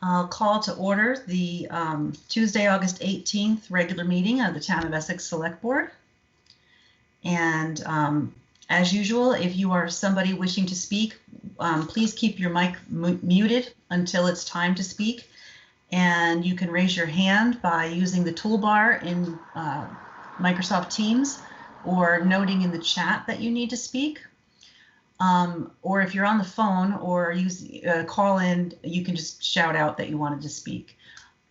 I'll call to order the Tuesday, August 18th regular meeting of the Town of Essex Select Board. And as usual, if you are somebody wishing to speak, please keep your mic muted until it's time to speak. And you can raise your hand by using the toolbar in Microsoft Teams or noting in the chat that you need to speak. Or if you're on the phone or use call in, you can just shout out that you wanted to speak.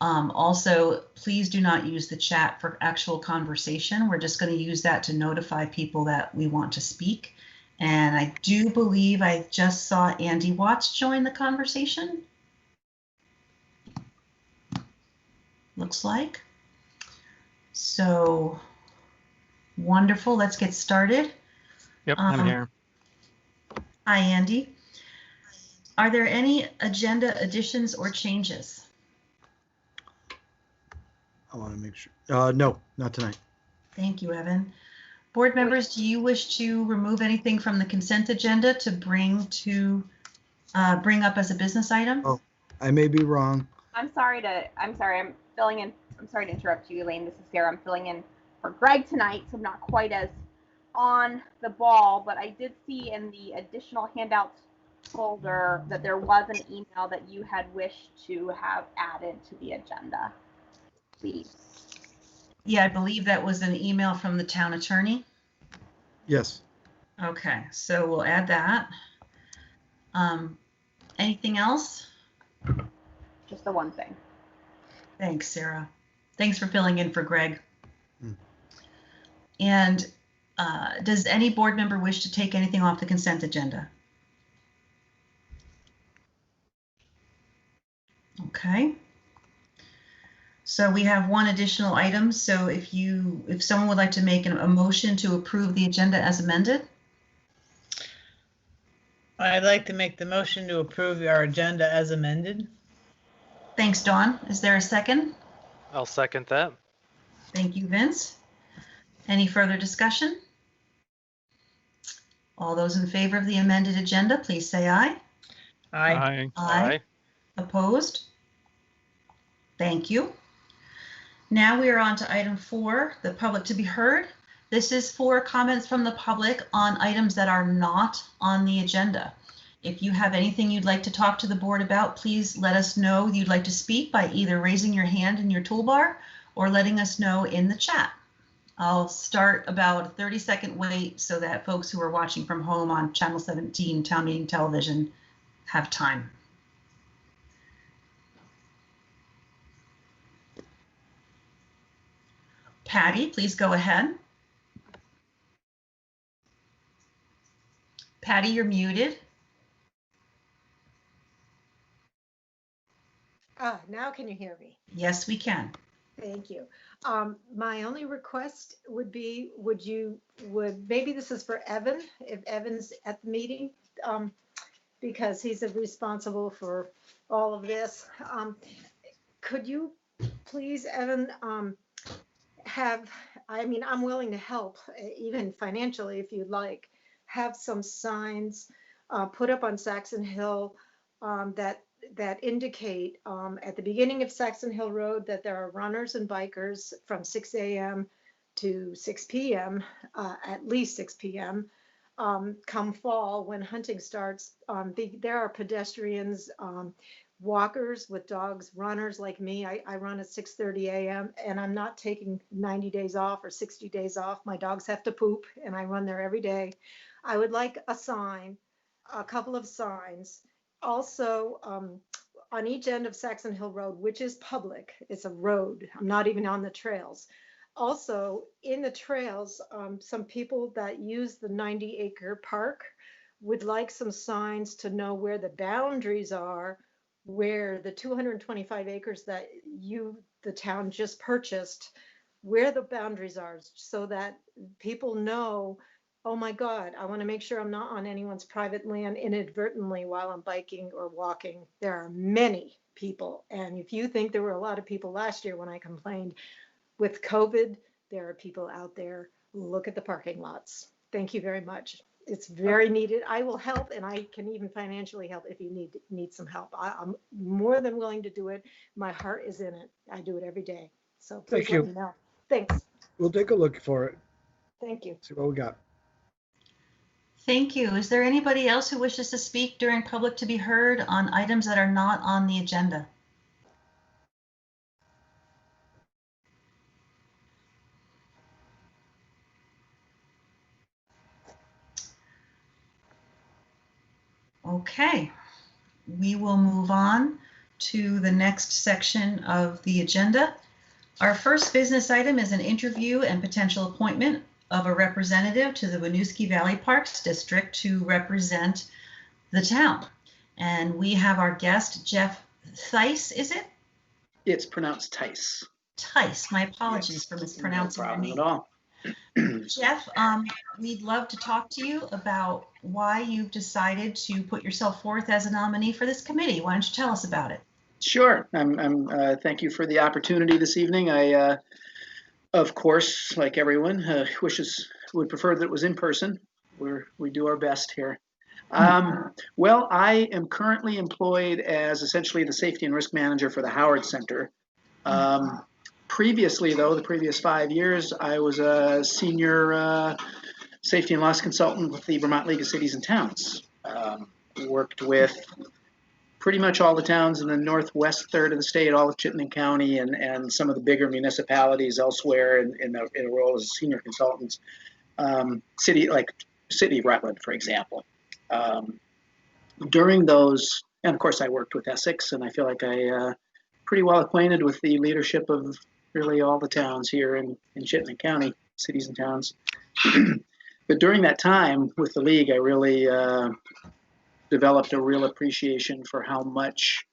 Also, please do not use the chat for actual conversation. We're just going to use that to notify people that we want to speak. And I do believe I just saw Andy Watts join the conversation. Looks like. So wonderful. Let's get started. Yep, I'm here. Hi, Andy. Are there any agenda additions or changes? I want to make sure. No, not tonight. Thank you, Evan. Board members, do you wish to remove anything from the consent agenda to bring up as a business item? Oh, I may be wrong. I'm sorry, I'm filling in. I'm sorry to interrupt you, Elaine. This is Sarah. I'm filling in for Greg tonight, so I'm not quite as on the ball, but I did see in the additional handouts folder that there was an email that you had wished to have added to the agenda. Please. Yeah, I believe that was an email from the town attorney. Yes. Okay, so we'll add that. Anything else? Just the one thing. Thanks, Sarah. Thanks for filling in for Greg. Mm. And does any board member wish to take anything off the consent agenda? Okay. So we have one additional item. So if someone would like to make a motion to approve the agenda as amended. I'd like to make the motion to approve our agenda as amended. Thanks, Dawn. Is there a second? I'll second that. Thank you, Vince. Any further discussion? All those in favor of the amended agenda, please say aye. Aye. Aye. Opposed? Thank you. Now we are on to item 4, the public to be heard. This is for comments from the public on items that are not on the agenda. If you have anything you'd like to talk to the board about, please let us know you'd like to speak by either raising your hand in your toolbar or letting us know in the chat. I'll start about a 30-second wait so that folks who are watching from home on Channel 17 Town Meeting Television have time. Patty, please go ahead. Patty, you're muted. Now can you hear me? Yes, we can. Thank you. My only request would be, maybe this is for Evan, if Evan's at the meeting, because he's responsible for all of this. Could you please, Evan, I'm willing to help, even financially, if you'd like, have some signs put up on Saxon Hill that indicate at the beginning of Saxon Hill Road that there are runners and bikers from 6 a.m. to 6 p.m., at least 6 p.m. Come fall when hunting starts. There are pedestrians, walkers with dogs, runners like me. I run at 6:30 a.m. and I'm not taking 90 days off or 60 days off. My dogs have to poop and I run there every day. I would like a sign, a couple of signs. Also, on each end of Saxon Hill Road, which is public, it's a road. I'm not even on the trails. Also, in the trails, some people that use the 90-acre park would like some signs to know where the boundaries are, where the 225 acres that the town just purchased, where the boundaries are, so that people know, oh my God, I want to make sure I'm not on anyone's private land inadvertently while I'm biking or walking. There are many people. And if you think there were a lot of people last year when I complained, with COVID, there are people out there. Look at the parking lots. Thank you very much. It's very needed. I will help, and I can even financially help if you need some help. I'm more than willing to do it. My heart is in it. I do it every day. So please Thank let you. me know. Thanks. We'll take a look for it. Thank you. See what we got. Thank you. Is there anybody else who wishes to speak during public to be heard on items that are not on the agenda? Okay, we will move on to the next section of the agenda. Our first business item is an interview and potential appointment of a representative to the Winooski Valley Parks District to represent the town. And we have our guest, Jeff Theis, is it? It's pronounced Theis. Theis, my apologies Yes, for mispronouncing no your problem name. at all. Jeff, we'd love to talk to you about why you've decided to put yourself forth as a nominee for this committee. Why don't you tell us about it? Sure. Thank you for the opportunity this evening. I, of course, like everyone, would prefer that it was in person. We do our best here. Well, I am currently employed as essentially the safety and risk manager for the Howard Center. Previously, though, the previous 5 years, I was a senior safety and loss consultant with the Vermont League of Cities and Towns. Worked with pretty much all the towns in the northwest third of the state, all of Chittenden County, and some of the bigger municipalities elsewhere in a role as senior consultants. City of Rutland, for example. During those, and of course, I worked with Essex, and I feel like I pretty well acquainted with the leadership of really all the towns here in Chittenden County, cities and towns. But during that time with the league, I really developed a real appreciation for how much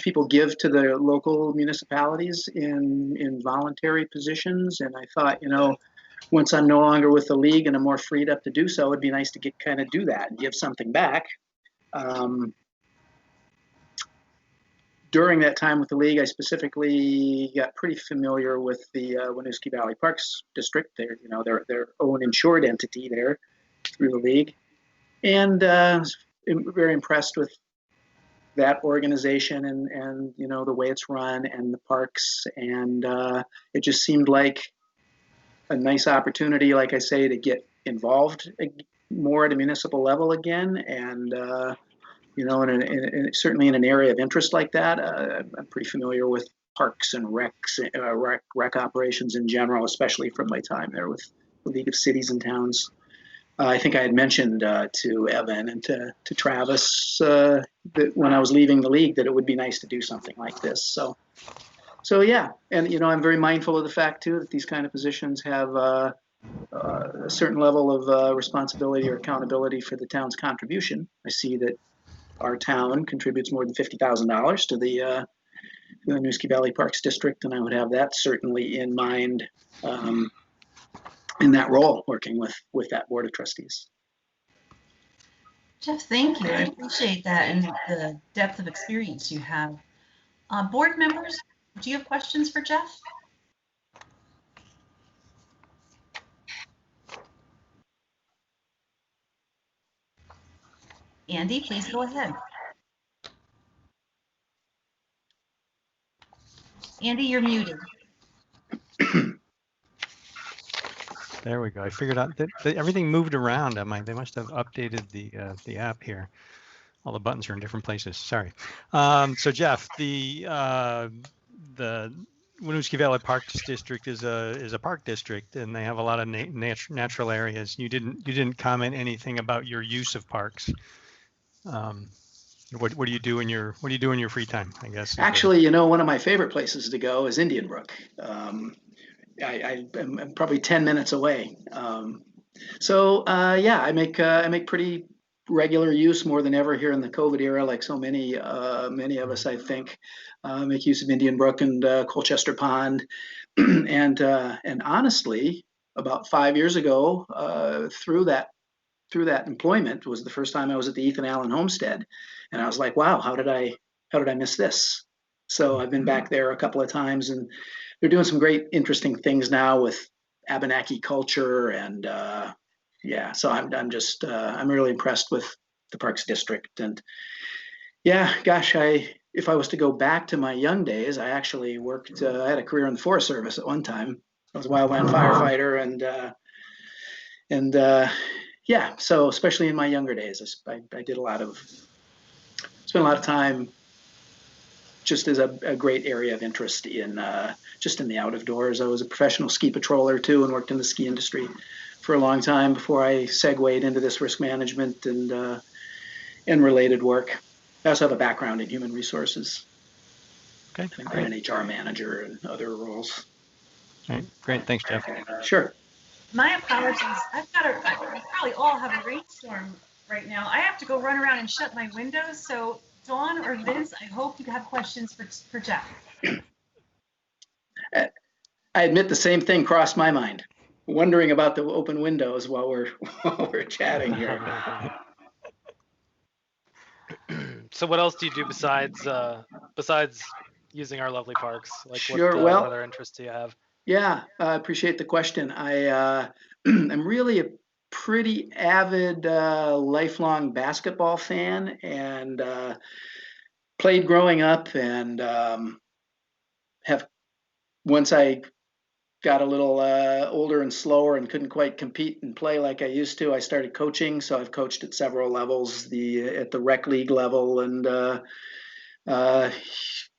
people give to the local municipalities in voluntary positions. And I thought, once I'm no longer with the league and I'm more freed up to do so, it'd be nice to kind of do that and give something back. During that time with the league, I specifically got pretty familiar with the Winooski Valley Parks District. They're, their own insured entity there through the league, and very impressed with that organization and the way it's run and the parks. And it just seemed like a nice opportunity, like I say, to get involved more at a municipal level again. And certainly in an area of interest like that, I'm pretty familiar with parks and rec operations in general, especially from my time there with the League of Cities and Towns. I think I had mentioned to Evan and to Travis that when I was leaving the league that it would be nice to do something like this. So yeah, and I'm very mindful of the fact too that these kind of positions have a certain level of responsibility or accountability for the town's contribution. I see that our town contributes more than $50,000 to the Winooski Valley Parks District, and I would have that certainly in mind in that role, working with that board of trustees. Jeff, thank you. I appreciate that and the depth of experience you have. Board members, do you have questions for Jeff? Andy, please go ahead. Andy, you're muted. There we go. I figured out that everything moved around. They must have updated the app here. All the buttons are in different places. Sorry. So Jeff, the Winooski Valley Parks District is a park district, and they have a lot of natural areas. You didn't comment anything about your use of parks. What do you do in your free time, I guess? Actually, one of my favorite places to go is Indian Brook. I'm probably 10 minutes away. Yeah, I make pretty regular use, more than ever here in the COVID era, like so many of us, I think, make use of Indian Brook and Colchester Pond. and honestly, about 5 years ago, through that employment was the first time I was at the Ethan Allen Homestead, and I was like, wow, how did I miss this? So I've been back there a couple of times, and they're doing some great, interesting things now with Abenaki culture, and yeah, so I'm just I'm really impressed with the Parks District. And yeah, gosh, if I was to go back to my young days, I actually worked. I had a career in the Forest Service at one time. I was a wildland firefighter, and yeah, so especially in my younger days, I did spent a lot of time just as a great area of interest in just in the out of doors. I was a professional ski patroller too, and worked in the ski industry for a long time before I segued into this risk management and related work. I also have a background in human resources. Okay, I've great. been an HR manager and other roles. All right, great. Thanks, Jeff. Sure. My apologies. We probably all have a rainstorm right now. I have to go run around and shut my windows. So Dawn or Vince, I hope you have questions for Jeff. I admit the same thing crossed my mind, wondering about the open windows while we're chatting here. So what else do you do besides using our lovely parks? Like Sure. what other interests do you have? Yeah, I appreciate the question. I'm really a pretty avid lifelong basketball fan, and played growing up, and have once I got a little older and slower and couldn't quite compete and play like I used to, I started coaching. So I've coached at several levels, at the rec league level, and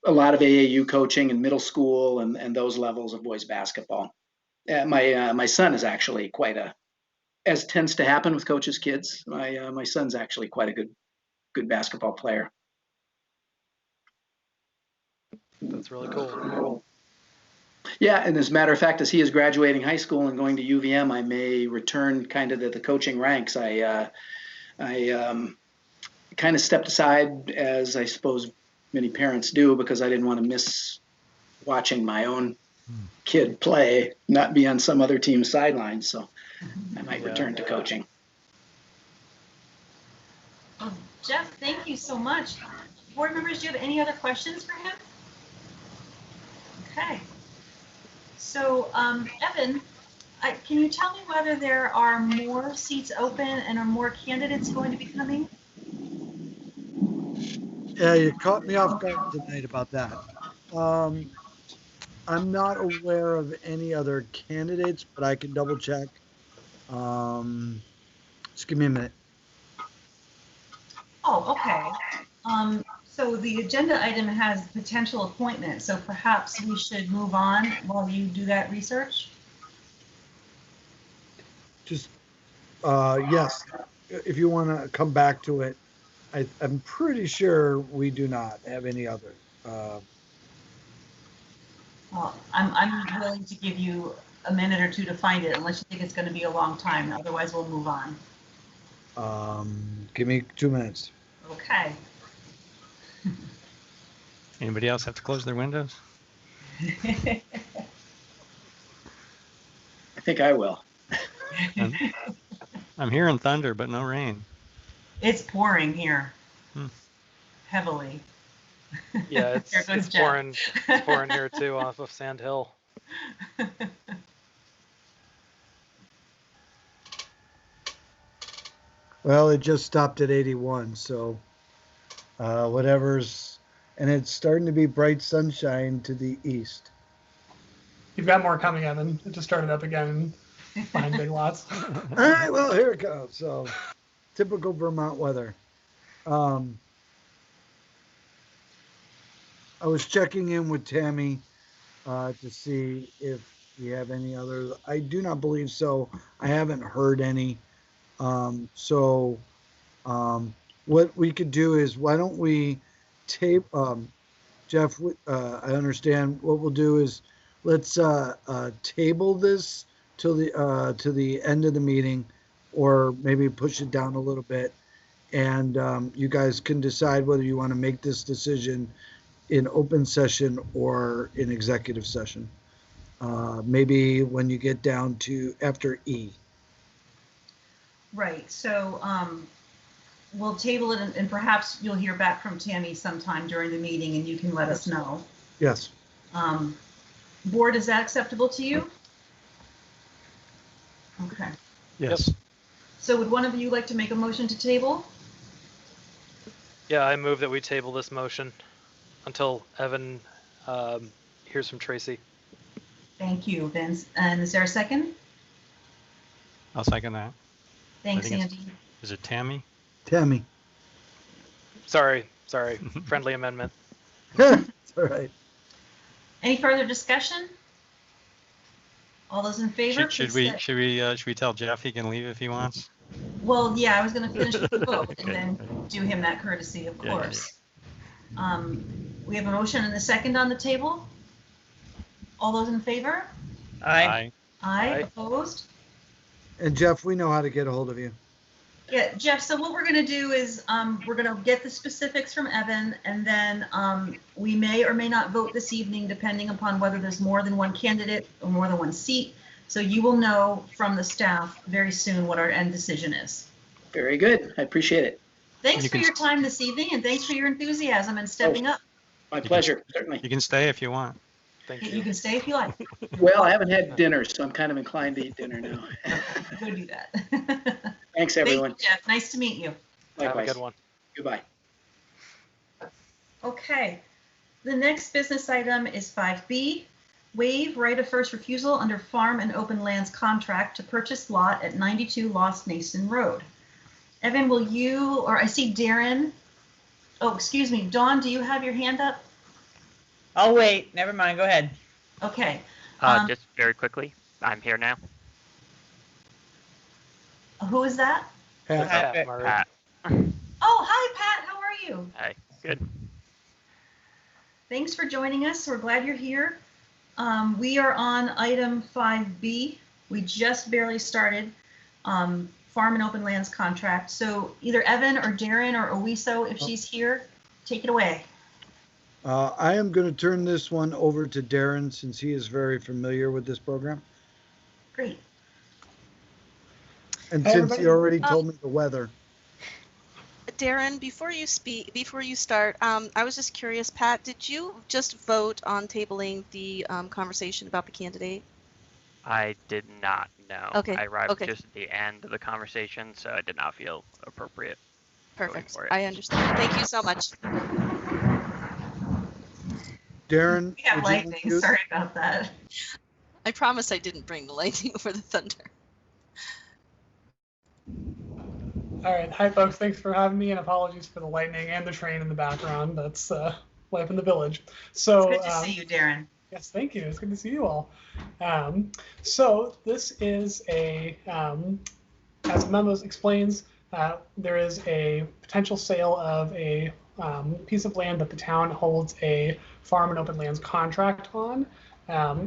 a lot of AAU coaching in middle school and those levels of boys basketball. My son is actually as tends to happen with coaches' kids. My son's actually quite a good basketball player. That's really cool. Yeah, and as a matter of fact, as he is graduating high school and going to UVM, I may return kind of to the coaching ranks. I kind of stepped aside, as I suppose many parents do, because I didn't want to miss watching my own kid play, not be on some other team's sidelines. So I might return to coaching. Oh, Jeff, thank you so much. Board members, do you have any other questions for him? Okay. So, Evan, can you tell me whether there are more seats open and are more candidates going to be coming? Yeah, you caught me off guard tonight about that. I'm not aware of any other candidates, but I can double check. Just give me a minute. Oh, okay. So the agenda item has potential appointment, so perhaps we should move on while you do that research? Just, yes, if you want to come back to it, I'm pretty sure we do not have any other. Well, I'm willing to give you a minute or two to find it, unless you think it's going to be a long time. Otherwise, we'll move on. Give me 2 minutes. Okay. Anybody else have to close their windows? I think I will. I'm hearing thunder, but no rain. It's pouring here. Heavily. Yeah, it's pouring here too off of Sand Hill. Well, it just stopped at 81, so whatever's, and it's starting to be bright sunshine to the east. You've got more coming, Evan. It just started up again behind Big Lots. All right, well, here it goes. So, typical Vermont weather. I was checking in with Tammy to see if we have any others. I do not believe so. I haven't heard any. What we could do is, why don't we tape, Jeff, I understand what we'll do is let's table this till to the end of the meeting, or maybe push it down a little bit, and you guys can decide whether you want to make this decision in open session or in executive session. Maybe when you get down to after E. Right. So we'll table it, and perhaps you'll hear back from Tammy sometime during the meeting, and you can let us know. Yes. Board, is that acceptable to you? Okay. Yes. So would one of you like to make a motion to table? Yeah, I move that we table this motion until Evan hears from Tracy. Thank you, Vince. And is there a second? I'll second that. Thanks, think it's- Andy. Is it Tammy? Tammy. Sorry. Friendly amendment. It's all right. Any further discussion? All those in favor? Should please say- we tell Jeff he can leave if he wants? Well, yeah, I was going to finish with the vote and Okay. then do him that courtesy, of Yeah, yeah, course. We have a motion and a second on the table. All those in favor? Aye. Aye. Aye. Opposed? And Jeff, we know how to get a hold of you. Yeah, Jeff, so what we're going to do is we're going to get the specifics from Evan, and then we may or may not vote this evening, depending upon whether there's more than one candidate or more than one seat. So you will know from the staff very soon what our end decision is. Very good. I appreciate it. Thanks You for can- your time this evening, and thanks for your enthusiasm and stepping up. My pleasure, certainly. You can stay if you want. Thank You you. can stay if you like. Well, I haven't had dinner, so I'm kind of inclined to eat dinner now. Go do that. Thanks, Thank you, everyone. Jeff. Nice to meet you. Have a Likewise. good one. Goodbye. Okay. The next business item is 5B. Waive right of first refusal under Farm and Open Lands contract to purchase lot at 92 Lost Nason Road. Evan, will you, or I see Darren. Oh, excuse me. Dawn, do you have your hand up? I'll wait. Never mind. Go ahead. Okay. Just very quickly, I'm here now. Who is that? Pat, Pat. Pat Murray. Pat. Oh, hi, Pat. How are you? Hi. Good. Thanks for joining us. We're glad you're here. We are on item 5B. We just barely started Farm and Open Lands contract. So either Evan or Darren or Owiso, if she's here, take it away. I am going to turn this one over to Darren since he is very familiar with this program. Great. And Hey, since he everybody. already told me the weather. Darren, before you start, I was just curious, Pat, did you just vote on tabling the conversation about the candidate? I did not know. Okay, I arrived okay. just at the end of the conversation, so I did not feel appropriate. Perfect. for it. I understand. Thank you so much. Darren, We have would you lightning. unmute? Sorry about that. I promise I didn't bring the lightning over the thunder. All right. Hi, folks. Thanks for having me, and apologies for the lightning and the train in the background. That's life in the village. So, It's good to see you, Darren. yes, thank you. It's good to see you all. So this is as the memo explains, there is a potential sale of a piece of land that the town holds a farm and open lands contract on.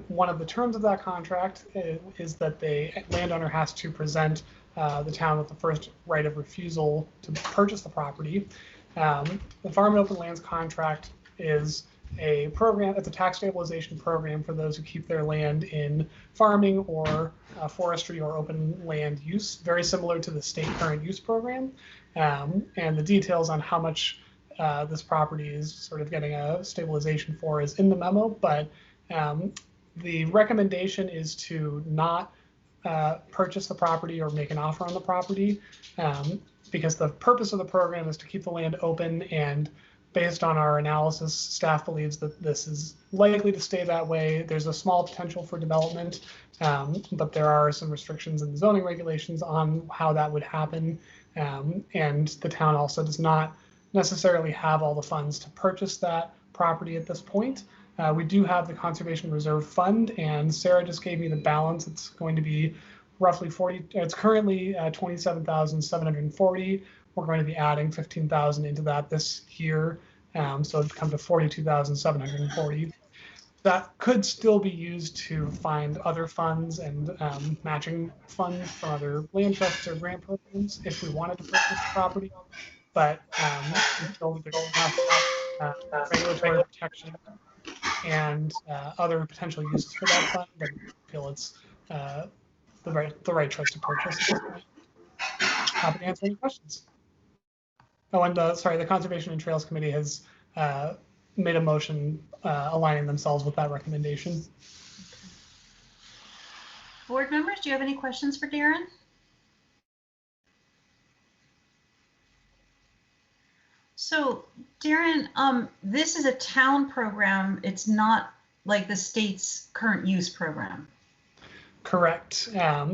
One of the terms of that contract is that the landowner has to present the town with the first right of refusal to purchase the property. The farm and open lands contract is a program, it's a tax stabilization program for those who keep their land in farming or forestry or open land use, very similar to the state current use program. And the details on how much this property is sort of getting a stabilization for is in the memo, but the recommendation is to not purchase the property or make an offer on the property because the purpose of the program is to keep the land open, and based on our analysis, staff believes that this is likely to stay that way. There's a small potential for development, but there are some restrictions in the zoning regulations on how that would happen. And the town also does not necessarily have all the funds to purchase that property at this point. We do have the Conservation Reserve Fund, and Sarah just gave me the balance. It's going to be roughly 40. It's currently 27,740. We're going to be adding 15,000 into that this year, so it'd come to 42,740. That could still be used to find other funds and matching funds from other land trusts or grant programs if we wanted to purchase the property. But until there's enough regulatory protection and other potential uses for that fund, I feel it's the right choice to purchase at this point. Happy to answer any questions. Oh, and sorry, the Conservation and Trails Committee has made a motion aligning themselves with that recommendation. Board members, do you have any questions for Darren? So Darren, this is a town program. It's not like the state's current use program. Correct.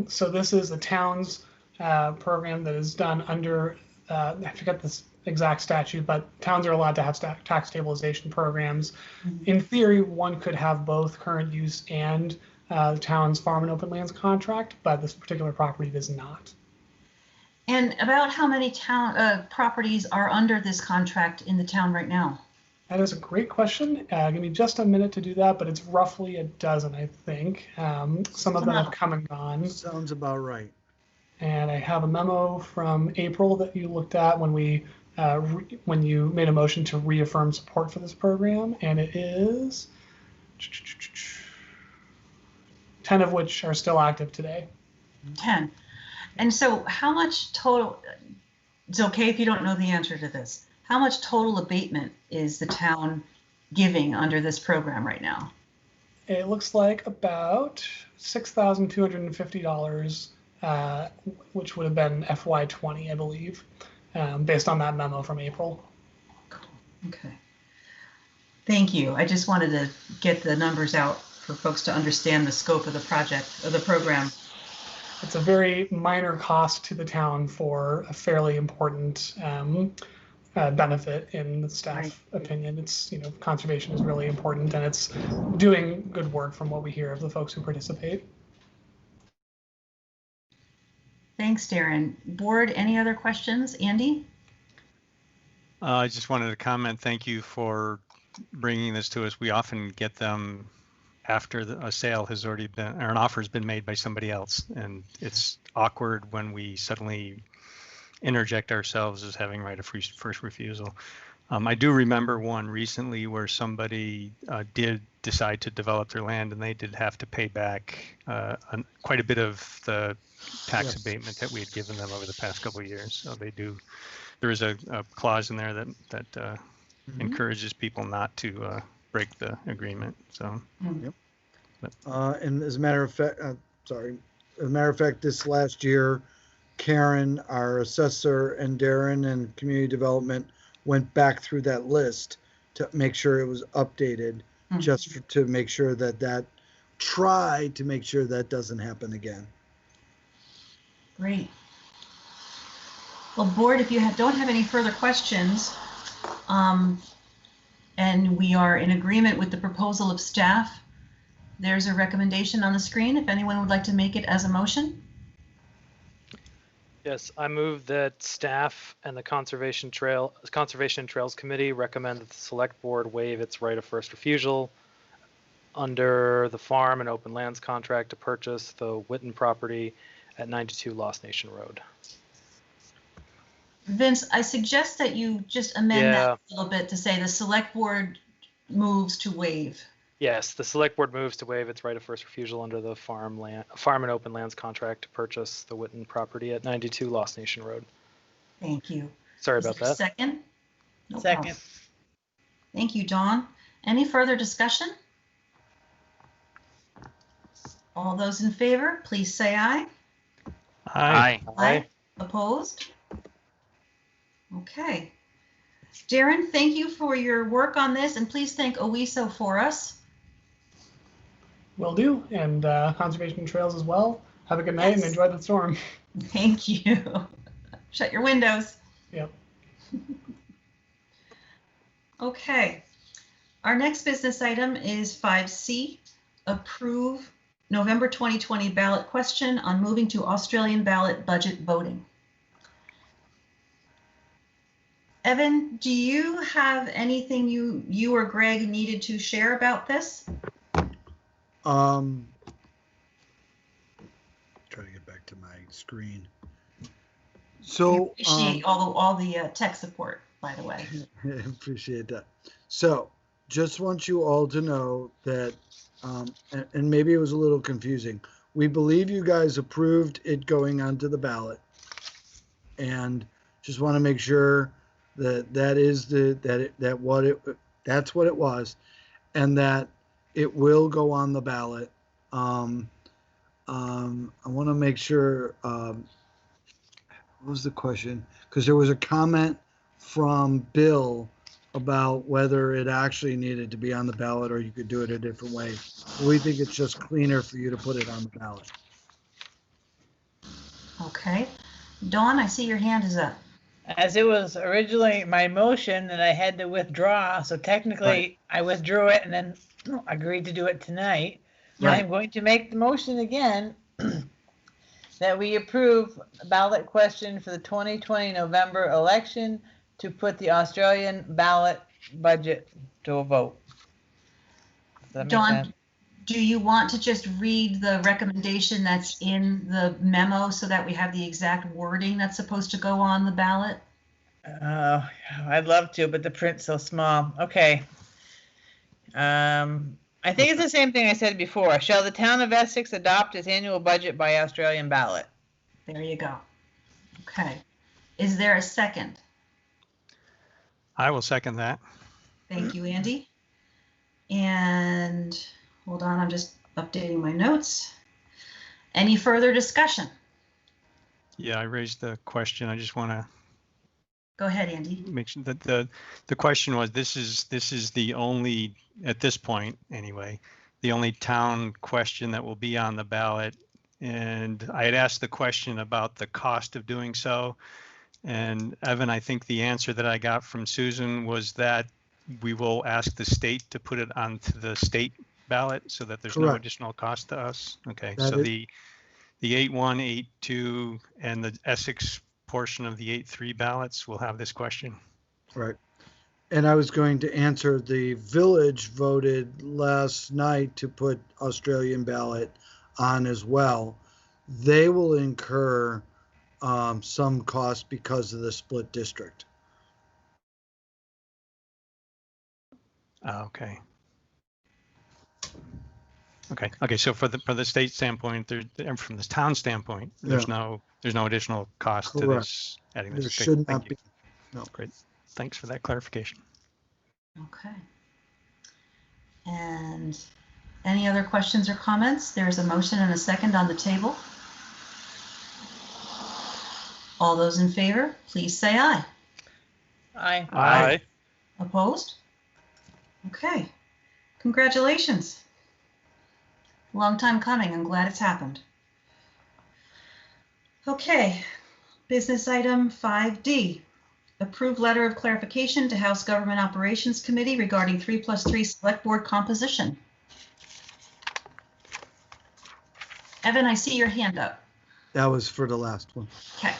So this is the town's program that is done under, I forget this exact statute, but towns are allowed to have tax stabilization programs. Mm-hmm. In theory, one could have both current use and the town's farm and open lands contract, but this particular property does not. And about how many town properties are under this contract in the town right now? That is a great question. Give me just a minute to do that, but it's roughly a dozen, I think. Some of them have come and gone. Sounds about right. And I have a memo from April that you looked at when when you made a motion to reaffirm support for this program, and it is 10 of which are still active today. 10. And so how much total, it's okay if you don't know the answer to this, how much total abatement is the town giving under this program right now? It looks like about $6,250, which would have been FY20, I believe, based on that memo from April. Okay. Thank you. I just wanted to get the numbers out for folks to understand the scope of the project, of the program. It's a very minor cost to the town for a fairly important benefit in the staff opinion. It's, conservation is really important, and it's doing good work from what we hear of the folks who participate. Thanks, Darren. Board, any other questions? Andy? I just wanted to comment, thank you for bringing this to us. We often get them after a sale has already been, or an offer has been made by somebody else. And it's awkward when we suddenly interject ourselves as having right of first refusal. I do remember one recently where somebody did decide to develop their land, and they did have to pay back quite a bit of the tax abatement that we had given them over the past couple of years. So they do, there is a clause in there that encourages people not to break the agreement. So, and as a matter of fact, this last year, Karen, our assessor, and Darren and community development went back through that list to make sure it was updated, to make sure that try to make sure that doesn't happen again. Great. Well, board, if you don't have any further questions, and we are in agreement with the proposal of staff, there's a recommendation on the screen if anyone would like to make it as a motion. Yes, I move that staff and the Conservation and Trails Committee recommend that the Select Board waive its right of first refusal under the farm and open lands contract to purchase the Witten property at 92 Lost Nation Road. Vince, I suggest that you just amend that a little bit to say the Select Board moves to waive. Yes, the Select Board moves to waive its right of first refusal under the farm and open lands contract to purchase the Witten property at 92 Lost Nation Road. Thank you. Sorry about that. Second? No Second. problem. Thank you, Dawn. Any further discussion? All those in favor, please say aye. Aye. Aye. Opposed? Okay. Darren, thank you for your work on this, and please thank OESO for us. Will do, and Conservation and Trails as well. Have a good night and enjoy the storm. Thank you. Shut your windows. Yep. Okay. Our next business item is 5C, approve November 2020 ballot question on moving to Australian ballot budget voting. Evan, do you have anything you or Greg needed to share about this? Try to get back to my screen. So I appreciate all the tech support, by the way. I appreciate that. So just want you all to know that, and maybe it was a little confusing. We believe you guys approved it going onto the ballot, and just want to make sure that that's what it was, and that it will go on the ballot. I want to make sure, what was the question? Because there was a comment from Bill about whether it actually needed to be on the ballot or you could do it a different way. We think it's just cleaner for you to put it on the ballot. Okay. Dawn, I see your hand is up. As it was originally my motion that I had to withdraw, so technically Right. I withdrew it and then agreed to do it tonight. Right. I'm going to make the motion again that we approve a ballot question for the 2020 November election to put the Australian ballot budget to a vote. Does that make Dawn, sense? do you want to just read the recommendation that's in the memo so that we have the exact wording that's supposed to go on the ballot? I'd love to, but the print's so small. Okay. I think it's the same thing I said before. Shall the town of Essex adopt its annual budget by Australian ballot? There you go. Okay. Is there a second? I will second that. Thank you, Andy. And hold on, I'm just updating my notes. Any further discussion? Yeah, I raised the question. I just want to Go ahead, Andy. make sure that the question was, this is the only, at this point anyway, the only town question that will be on the ballot. And I had asked the question about the cost of doing so. And Evan, I think the answer that I got from Susan was that we will ask the state to put it onto the state ballot so that there's no Correct. additional cost to us. Okay, That so is- the 8-1, 8-2, and the Essex portion of the 8-3 ballots will have this question. Right. And I was going to answer, the village voted last night to put Australian ballot on as well. They will incur some cost because of the split district. Okay. Okay. So for the state standpoint, and from the town standpoint, there's no additional cost to Correct. this. Adding There this. should Thank not you. be. No. Great. Thanks for that clarification. Okay. And any other questions or comments? There's a motion and a second on the table. All those in favor, please say aye. Aye. Aye. Opposed? Okay. Congratulations. Long time coming. I'm glad it's happened. Okay. Business item 5D. Approved letter of clarification to House Government Operations Committee regarding 3+3 Select Board composition. Evan, I see your hand up. That was for the last one. Okay.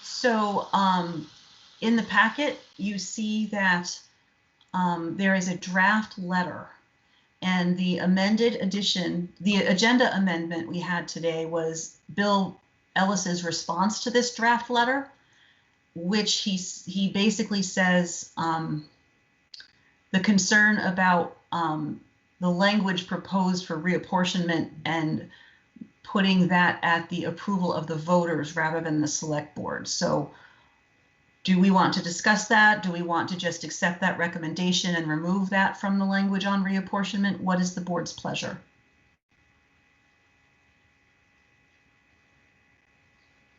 So in the packet, you see that there is a draft letter, and the amended edition, the agenda amendment we had today was Bill Ellis's response to this draft letter, which he basically says the concern about the language proposed for reapportionment and putting that at the approval of the voters rather than the select board. So do we want to discuss that? Do we want to just accept that recommendation and remove that from the language on reapportionment? What is the board's pleasure?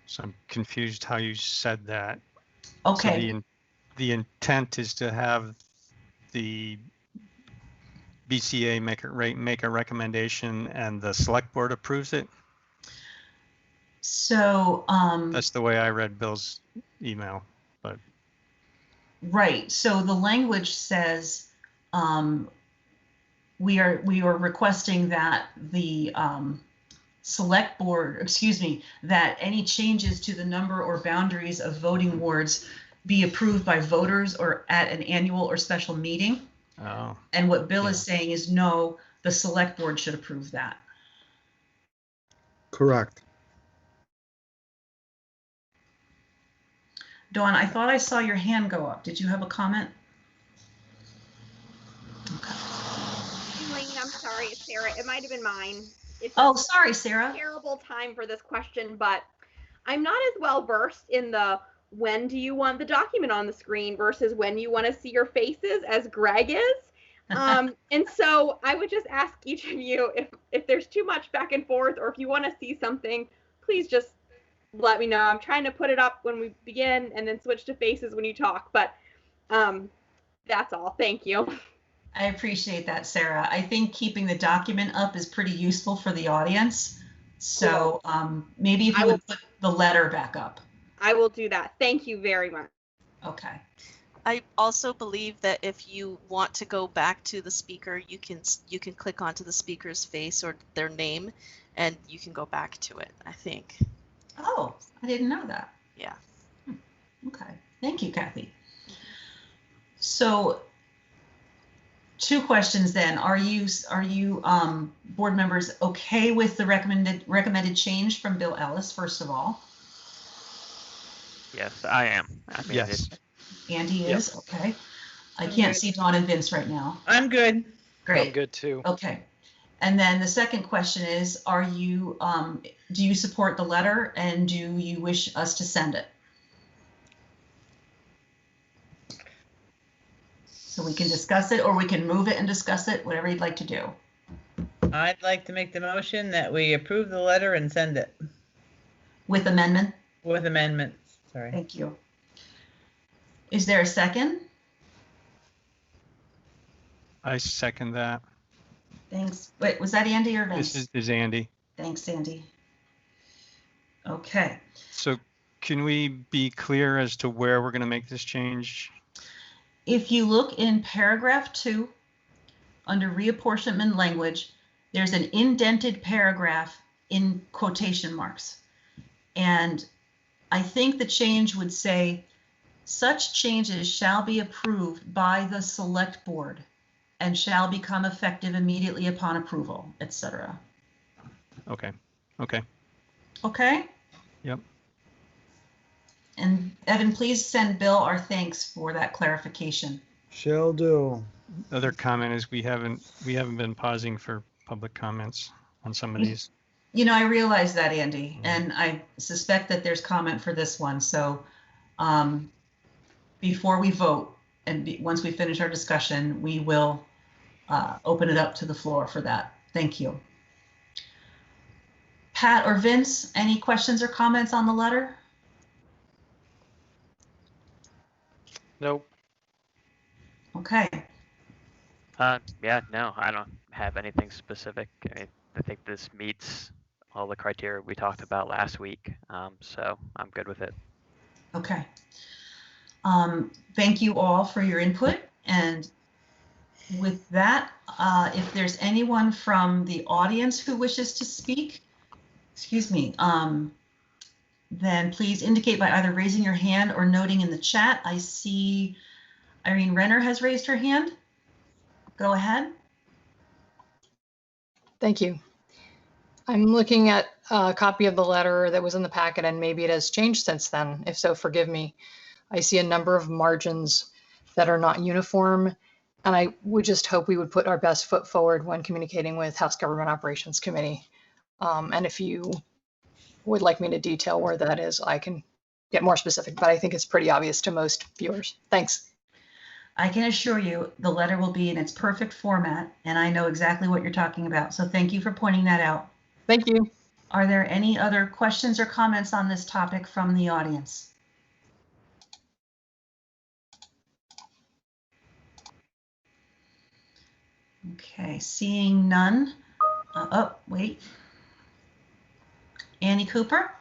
So I'm confused how you said that. Okay. So the intent is to have the BCA make a recommendation and the select board approves it. So That's the way I read Bill's email, but right. So the language says we are requesting that the select board, that any changes to the number or boundaries of voting wards be approved by voters or at an annual or special meeting. oh, And what Bill is Yeah. saying is no, the select board should approve that. Correct. Dawn, I thought I saw your hand go up. Did you have a comment? Okay. Elaine, I'm sorry, it's Sarah. It might have been mine. It's Oh, sorry, Sarah. a terrible time for this question, but I'm not as well versed in the when do you want the document on the screen versus when you want to see your faces as Greg is. And so I would just ask each of you if there's too much back and forth, or if you want to see something, please just let me know. I'm trying to put it up when we begin and then switch to faces when you talk, but that's all. Thank you. I appreciate that, Sarah. I think keeping the document up is pretty useful for the audience. So maybe if you would put the letter back up. I will do that. Thank you very much. Okay. I also believe that if you want to go back to the speaker, you can click onto the speaker's face or their name, and you can go back to it, I think. Oh, I didn't know that. Yeah. Okay. Thank you, Kathy. So 2 questions then. Are you board members okay with the recommended change from Bill Ellis, first of all? Yes, I am. I mean, Yes. Andy is? Okay. I can't see Dawn and Vince right now. I'm good. Great. I'm good too. Okay. And then the second question is, are you, do you support the letter and do you wish us to send it? So we can discuss it, or we can move it and discuss it, whatever you'd like to do. I'd like to make the motion that we approve the letter and send it With amendment? with amendments. Sorry. Thank you. Is there a second? I second that. Thanks. Wait, was that Andy or Vince? This is Andy. Thanks, Andy. Okay. So can we be clear as to where we're going to make this change? If you look in paragraph 2, under reapportionment language, there's an indented paragraph in quotation marks. And I think the change would say, such changes shall be approved by the select board and shall become effective immediately upon approval, etc. Okay. Okay. Okay? Yep. And Evan, please send Bill our thanks for that clarification. Shall do. Other comment is we haven't been pausing for public comments on some of these. You know, I realize that, Andy, and I suspect that there's comment for this one. So before we vote and once we finish our discussion, we will open it up to the floor for that. Thank you. Pat or Vince, any questions or comments on the letter? Nope. Okay. Yeah, no, I don't have anything specific. I think this meets all the criteria we talked about last week, so I'm good with it. Okay. Thank you all for your input. And with that, if there's anyone from the audience who wishes to speak, excuse me, then please indicate by either raising your hand or noting in the chat. I see Irene Renner has raised her hand. Go ahead. Thank you. I'm looking at a copy of the letter that was in the packet, and maybe it has changed since then. If so, forgive me. I see a number of margins that are not uniform, and I would just hope we would put our best foot forward when communicating with House Government Operations Committee. And if you would like me to detail where that is, I can get more specific, but I think it's pretty obvious to most viewers. Thanks. I can assure you the letter will be in its perfect format, and I know exactly what you're talking about. So thank you for pointing that out. Thank you. Are there any other questions or comments on this topic from the audience? Okay, seeing none. Oh, wait. Annie Cooper?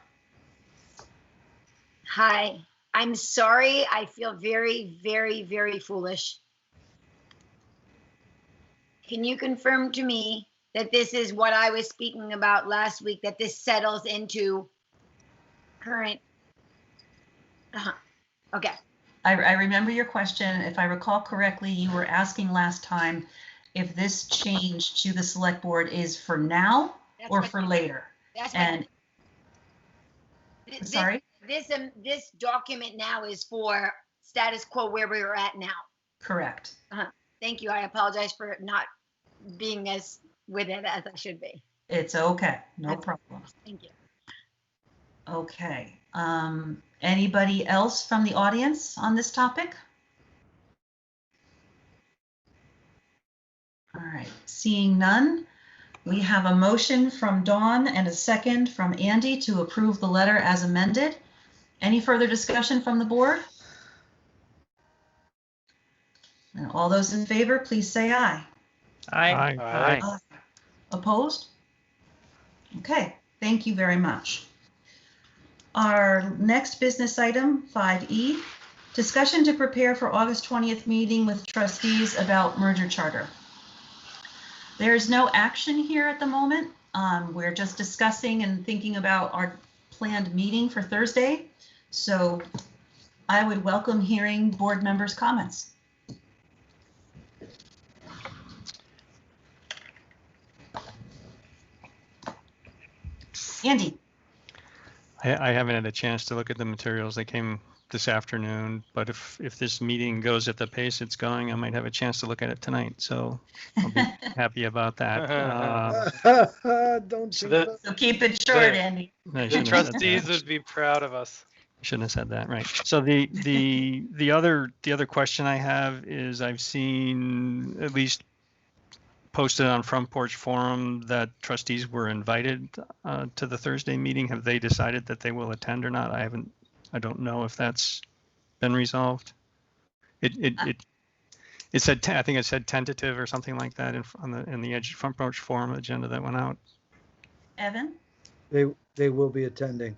Hi, I'm sorry. I feel very, very, very foolish. Can you confirm to me that this is what I was speaking about last week, that this settles into current? Okay. I remember your question. If I recall correctly, you were asking last time if this change to the select board is for now or for later. That's and sorry? This document now is for status quo where we're at now. Correct. Thank you. I apologize for not being as with it as I should be. It's okay. No problem. Thank you. Okay. Anybody else from the audience on this topic? All right, seeing none, we have a motion from Dawn and a second from Andy to approve the letter as amended. Any further discussion from the board? And all those in favor, please say aye. Aye. Aye. Opposed? Okay, thank you very much. Our next business item, 5E, discussion to prepare for August 20th meeting with trustees about merger charter. There is no action here at the moment. We're just discussing and thinking about our planned meeting for Thursday. So I would welcome hearing board members' comments. Andy. I haven't had a chance to look at the materials. They came this afternoon, but if this meeting goes at the pace it's going, I might have a chance to look at it tonight. So I'll be happy about that. Don't So you? So keep it short, Andy. I The shouldn't have said trustees that. would be proud of us. Shouldn't have said that, right? So the other question I have is I've seen at least posted on Front Porch Forum that trustees were invited to the Thursday meeting. Have they decided that they will attend or not? I don't know if that's been resolved. It said I think it said tentative or something like that in the Edge Front Porch Forum agenda that went out. Evan? They will be attending.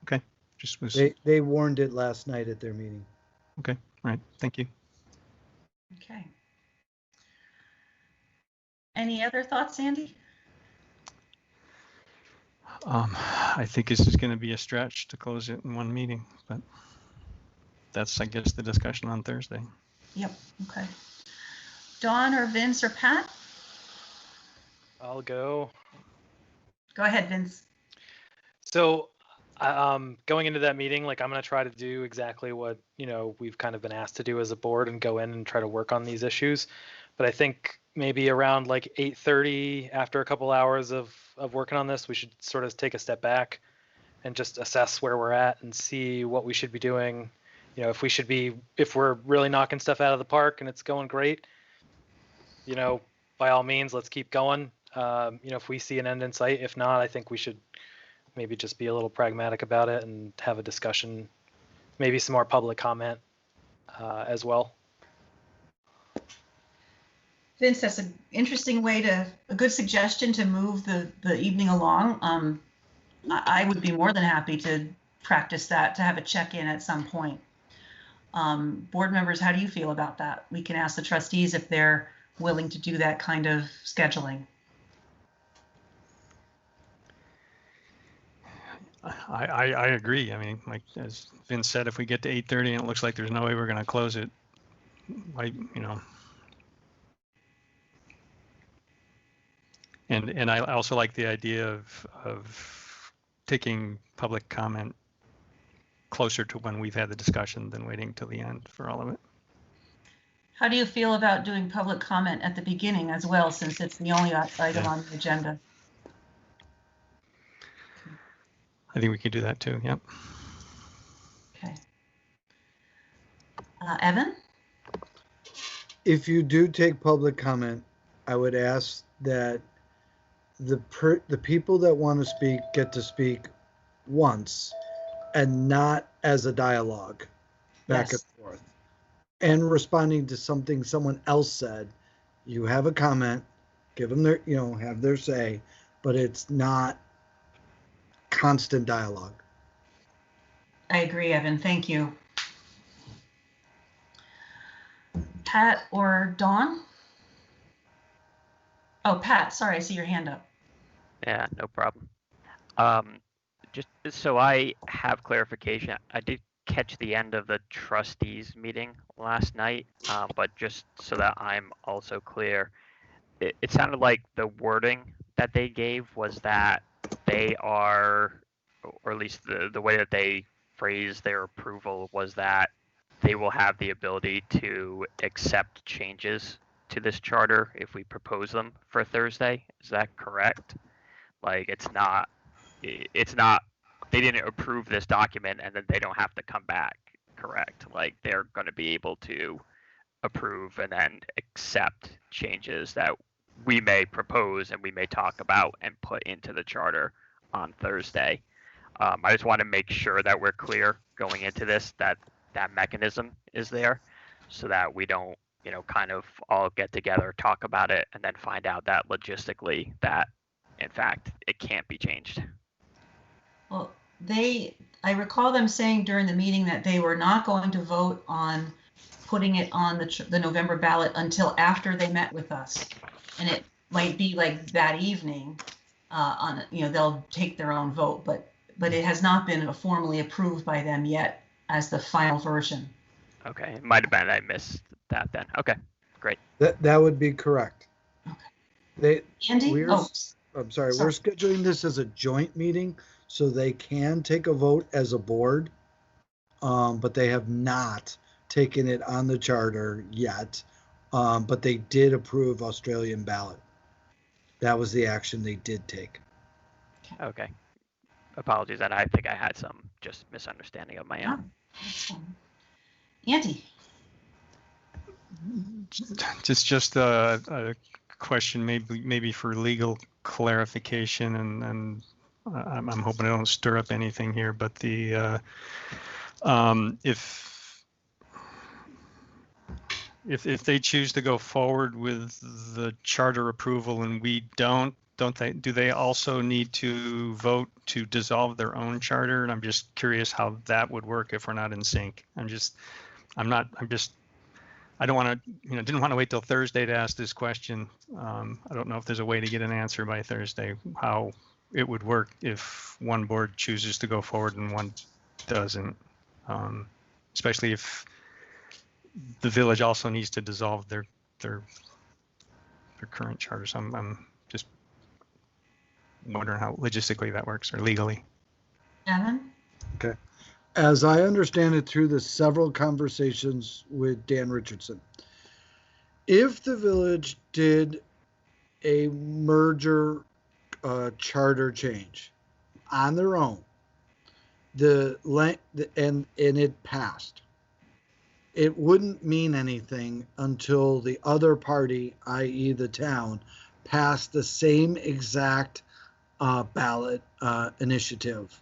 Okay, just was They warned it last night at their meeting. okay. All right, thank you. Okay. Any other thoughts, Andy? I think this is going to be a stretch to close it in one meeting, but that's, I guess, the discussion on Thursday. Yep, okay. Dawn or Vince or Pat? I'll go. Go ahead, Vince. So, going into that meeting, like I'm going to try to do exactly what, we've kind of been asked to do as a board and go in and try to work on these issues. But I think maybe around like 8:30, after a couple hours of working on this, we should sort of take a step back and just assess where we're at and see what we should be doing. If we're really knocking stuff out of the park and it's going great, by all means, let's keep going. If we see an end in sight, if not, I think we should maybe just be a little pragmatic about it and have a discussion, maybe some more public comment as well. Vince, that's an interesting a good suggestion to move the evening along. I would be more than happy to practice that, to have a check-in at some point. Board members, how do you feel about that? We can ask the trustees if they're willing to do that kind of scheduling. I agree. I mean, like as Vince said, if we get to 8:30 and it looks like there's no way we're going to close it, And I also like the idea of taking public comment closer to when we've had the discussion than waiting till the end for all of it. How do you feel about doing public comment at the beginning as well, since it's the only item on the agenda? I think we could do that too. Yep. Okay. Evan? If you do take public comment, I would ask that the people that want to speak get to speak once and not as a dialogue back and forth. And responding to something someone else said, you have a comment, give them their, have their say, but it's not constant dialogue. I agree, Evan. Thank you. Pat or Dawn? Oh, Pat, sorry, I see your hand up. Yeah, no problem. Just so I have clarification, I did catch the end of the trustees meeting last night, but just so that I'm also clear, it sounded like the wording that they gave was that they are, or at least the way that they phrased their approval was that they will have the ability to accept changes to this charter if we propose them for Thursday. Is that correct? Like it's not, they didn't approve this document and then they don't have to come back, correct? Like they're going to be able to approve and then accept changes that we may propose and we may talk about and put into the charter on Thursday. I just want to make sure that we're clear going into this, that that mechanism is there, so that we don't, kind of all get together, talk about it, and then find out that logistically that, in fact, it can't be changed. Well, I recall them saying during the meeting that they were not going to vote on putting it on the November ballot until after they met with us. And it might be like that evening, they'll take their own vote, but it has not been formally approved by them yet as the final version. Okay, it might have been I missed that then. Okay, great. That would be correct. Okay. Andy? I'm sorry, we're scheduling this as a joint meeting, so they can take a vote as a board, but they have not taken it on the charter yet, but they did approve Australian ballot. That was the action they did take. Okay. Apologies, and I think I had some just misunderstanding of my own. That's fine. Andy? Just a question, maybe for legal clarification, and I'm hoping I don't stir up anything here, but if they choose to go forward with the charter approval and we don't do they also need to vote to dissolve their own charter? And I'm just curious how that would work if we're not in sync. I don't want to, didn't want to wait till Thursday to ask this question. I don't know if there's a way to get an answer by Thursday, how it would work if one board chooses to go forward and one doesn't, especially if the village also needs to dissolve their current charter. So I'm just wondering how logistically that works or legally. Evan? Okay. As I understand it through the several conversations with Dan Richardson, if the village did a merger charter change on their own, and it passed, it wouldn't mean anything until the other party, i.e. the town, passed the same exact ballot initiative.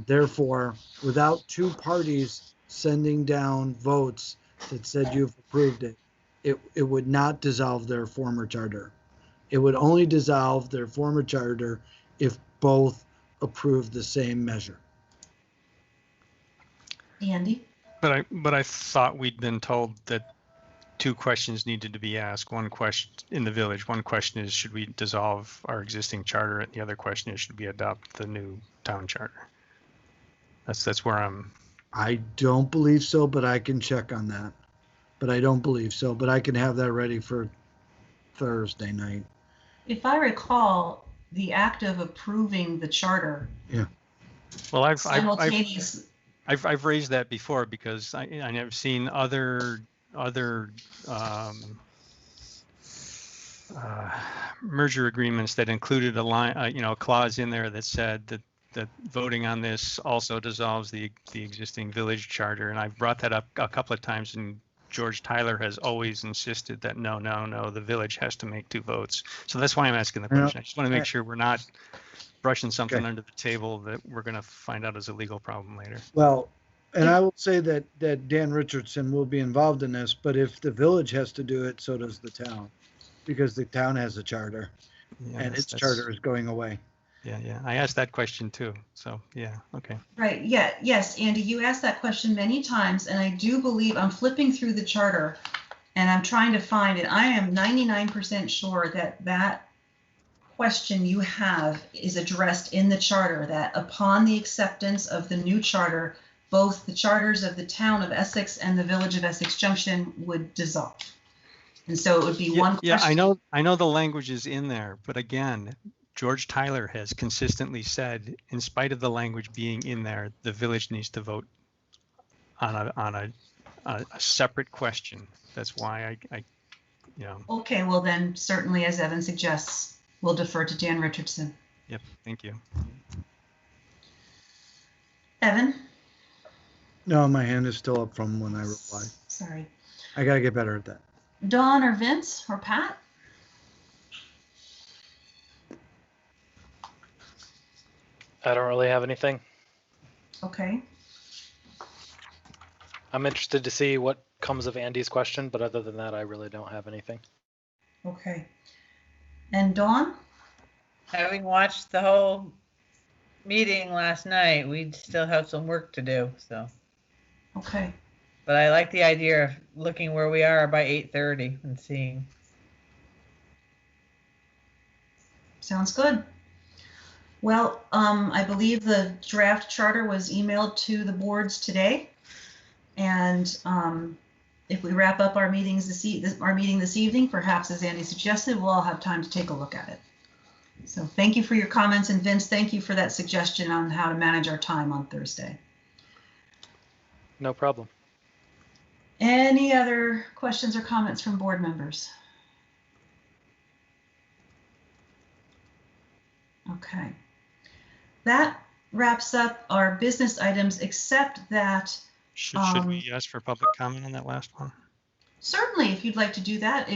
Therefore, without two parties sending down votes that said you've approved it, it would not dissolve their former charter. It would only dissolve their former charter if both approved the same measure. Andy? But I thought we'd been told that two questions needed to be asked. One question in the village. One question is, should we dissolve our existing charter? And the other question is, should we adopt the new town charter? That's where I'm. I don't believe so, but I can check on that. But I don't believe so, but I can have that ready for Thursday night. If I recall, the act of approving the charter. Yeah. Well, I've raised that before because I have seen other merger agreements that included a line, a clause in there that said that voting on this also dissolves the existing village charter. And I've brought that up a couple of times, and George Tyler has always insisted that no, the village has to make two votes. So that's why I'm asking the question. I just want to make sure we're not brushing something under the table that we're going to find out is a legal problem later. Well, and I will say that Dan Richardson will be involved in this, but if the village has to do it, so does the town, because the town has a charter, and its charter is going away. Yeah. I asked that question too. So yeah, okay. Right. Yeah. Yes, Andy, you asked that question many times, and I do believe I'm flipping through the charter, and I'm trying to find it. I am 99% sure that question you have is addressed in the charter, that upon the acceptance of the new charter, both the charters of the town of Essex and the village of Essex Junction would dissolve. And so it would be one question. Yeah, I know the language is in there, but again, George Tyler has consistently said, in spite of the language being in there, the village needs to vote on a separate question. That's why I. Okay, well then, certainly as Evan suggests, we'll defer to Dan Richardson. Yep, thank you. Evan? No, my hand is still up from when I replied. Sorry. I got to get better at that. Dawn or Vince or Pat? I don't really have anything. Okay. I'm interested to see what comes of Andy's question, but other than that, I really don't have anything. Okay. And Dawn? Having watched the whole meeting last night, we still have some work to do, so. Okay. But I like the idea of looking where we are by 8:30 and seeing. Sounds good. Well, I believe the draft charter was emailed to the boards today. And if we wrap up our meetings our meeting this evening, perhaps as Andy suggested, we'll all have time to take a look at it. So thank you for your comments, and Vince, thank you for that suggestion on how to manage our time on Thursday. No problem. Any other questions or comments from board members? Okay. That wraps up our business items, except that Should we ask for public comment on that last one? certainly, if you'd like to do that,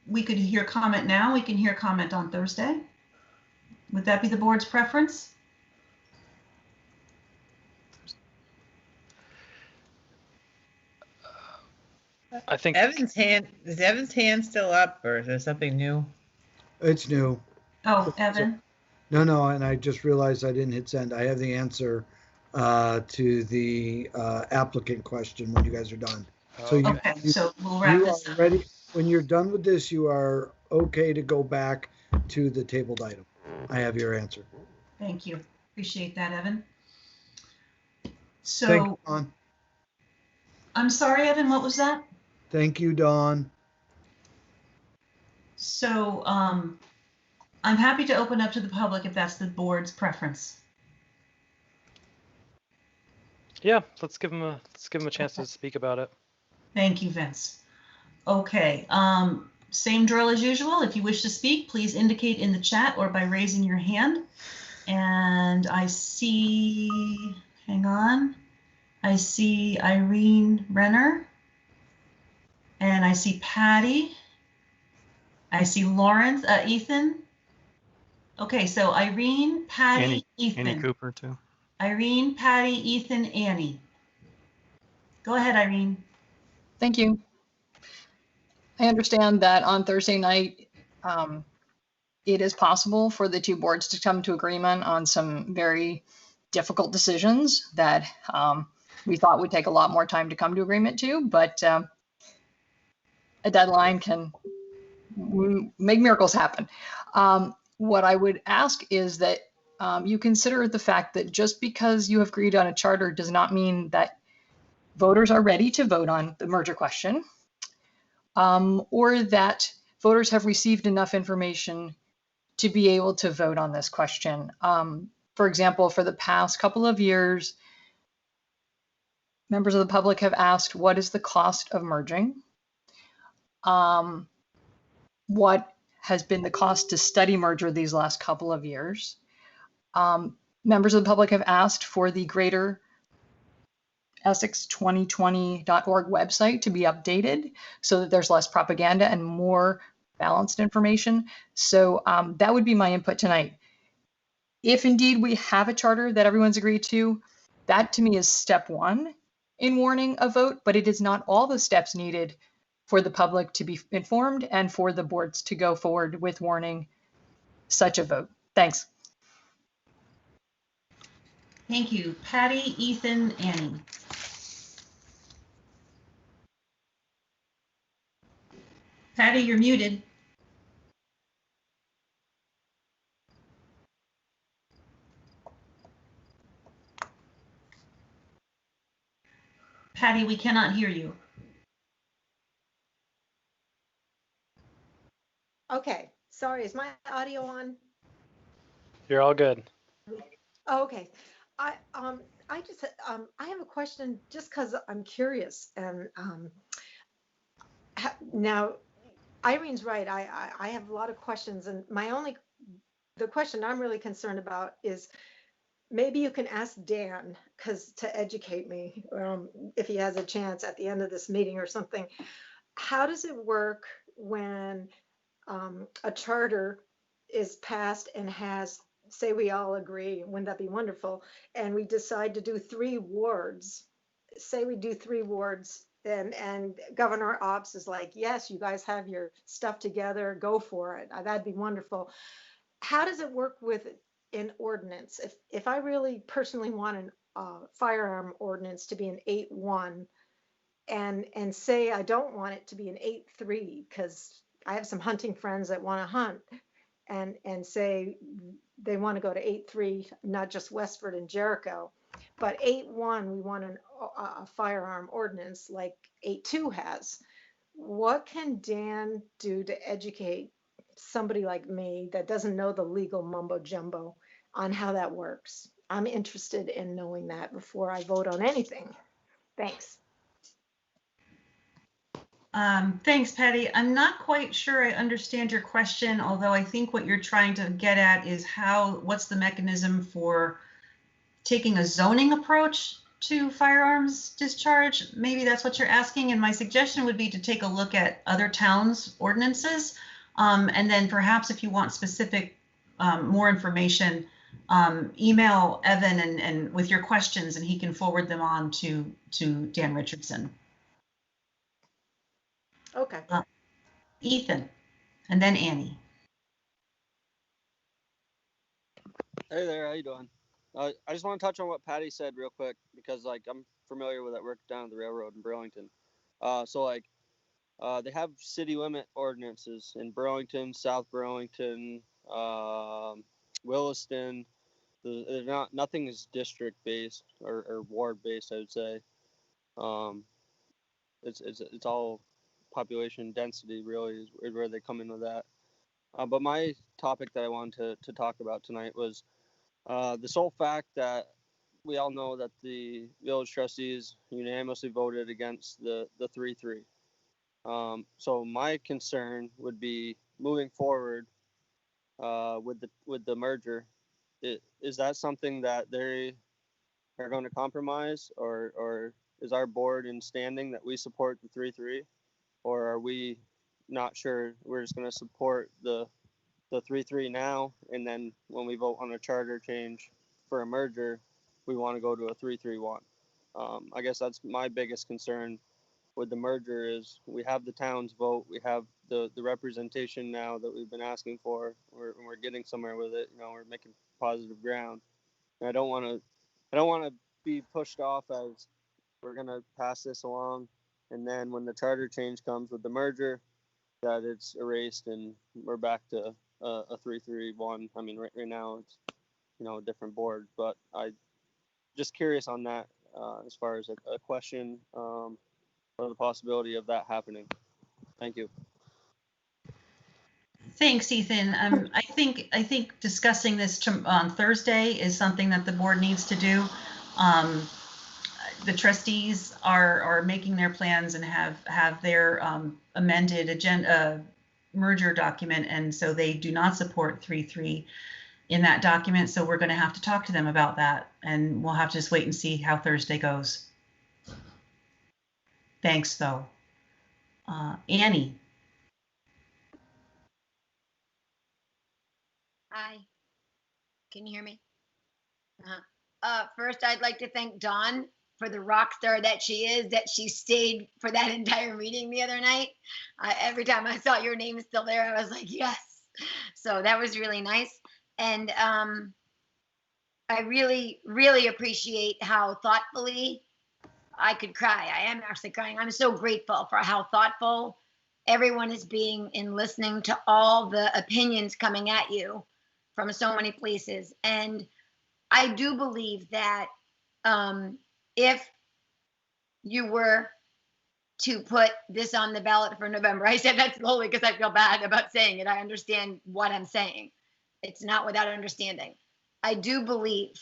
we could hear comment now, we can hear comment on Thursday. Would that be the board's preference? I think Evan's hand, is Evan's hand still up, or is there something new? It's new. Oh, Evan. No, and I just realized I didn't hit send. I have the answer to the applicant question when you guys are done. So Okay, so we'll wrap you this are up. ready. When you're done with this, you are okay to go back to the tabled item. I have your answer. Thank you. Appreciate that, Evan. Thank So, you, Dawn. I'm sorry, Evan, what was that? Thank you, Dawn. So, I'm happy to open up to the public if that's the board's preference. yeah, let's give him a chance to speak about it. Thank you, Vince. Okay, same drill as usual. If you wish to speak, please indicate in the chat or by raising your hand. And I see, hang on, I see Irene Renner. And I see Patty. I see Lawrence, Ethan. Okay, so Irene, Patty, Ethan. Annie Cooper too. Irene, Patty, Ethan, Annie. Go ahead, Irene. Thank you. I understand that on Thursday night, it is possible for the two boards to come to agreement on some very difficult decisions that we thought would take a lot more time to come to agreement to, but a deadline can make miracles happen. What I would ask is that you consider the fact that just because you have agreed on a charter does not mean that voters are ready to vote on the merger question, or that voters have received enough information to be able to vote on this question. For example, for the past couple of years, members of the public have asked, what is the cost of merging? What has been the cost to study merger these last couple of years? Members of the public have asked for the greater Essex2020.org website to be updated so that there's less propaganda and more balanced information. So that would be my input tonight. If indeed we have a charter that everyone's agreed to, that to me is step one in warning a vote, but it is not all the steps needed for the public to be informed and for the boards to go forward with warning such a vote. Thanks. Thank you. Patty, Ethan, Annie. Patty, you're muted. Patty, we cannot hear you. Okay, sorry, is my audio on? You're all good. Oh, okay. I just I have a question just because I'm curious, and now Irene's right. I have a lot of questions, and the question I'm really concerned about is maybe you can ask Dan to educate me if he has a chance at the end of this meeting or something. How does it work when a charter is passed and has say we all agree, wouldn't that be wonderful? And we decide to do 3 wards. Say we do 3 wards, and Governor Ops is like, yes, you guys have your stuff together, go for it. That'd be wonderful. How does it work with an ordinance? If I really personally want an firearm ordinance to be an 8-1, and say I don't want it to be an 8-3, because I have some hunting friends that want to hunt, and say they want to go to 8-3, not just Westford and Jericho, but 8-1, we want a firearm ordinance like 8-2 has. What can Dan do to educate somebody like me that doesn't know the legal mumbo jumbo on how that works? I'm interested in knowing that before I vote on anything. Thanks. Thanks, Patty. I'm not quite sure I understand your question, although I think what you're trying to get at is what's the mechanism for taking a zoning approach to firearms discharge? Maybe that's what you're asking. And my suggestion would be to take a look at other towns' ordinances. And then perhaps if you want specific, more information, email Evan and with your questions, and he can forward them on to Dan Richardson. Okay. Ethan, and then Annie. Hey there, how you doing? I just want to touch on what Patty said real quick, because like I'm familiar with that work down at the railroad in Burlington. They have city limit ordinances in Burlington, South Burlington, Williston. Nothing is district based or ward based, I would say. It's all population density really is where they come in with that. But my topic that I wanted to talk about tonight was the sole fact that we all know that the village trustees unanimously voted against the 3-3. So my concern would be moving forward with the merger. Is that something that they are going to compromise, or is our board in standing that we support the 3-3, or are we not sure? We're just going to support the 3-3 now, and then when we vote on a charter change for a merger, we want to go to a 3-3-1. I guess that's my biggest concern with the merger is we have the town's vote, we have the representation now that we've been asking for. We're getting somewhere with it. We're making positive ground. And I don't want to be pushed off as we're gonna pass this along, and then when the charter change comes with the merger, that it's erased and we're back to a 3-3-1. I mean, right now it's a different board, but I just curious on that as far as a question or the possibility of that happening. Thank you. Thanks, Ethan. I think discussing this on Thursday is something that the board needs to do. The trustees are making their plans and have their amended agenda merger document, and so they do not support 3-3 in that document. So we're going to have to talk to them about that, and we'll have to just wait and see how Thursday goes. Thanks, though. Annie. Hi. Can you hear me? First, I'd like to thank Dawn for the rock star that she is, that she stayed for that entire meeting the other night. Every time I saw your name still there, I was like, yes. So that was really nice. And I really, really appreciate how thoughtfully I could cry. I am actually crying. I'm so grateful for how thoughtful everyone is being in listening to all the opinions coming at you from so many places. And I do believe that if you were to put this on the ballot for November, I said that slowly because I feel bad about saying it. I understand what I'm saying. It's not without understanding. I do believe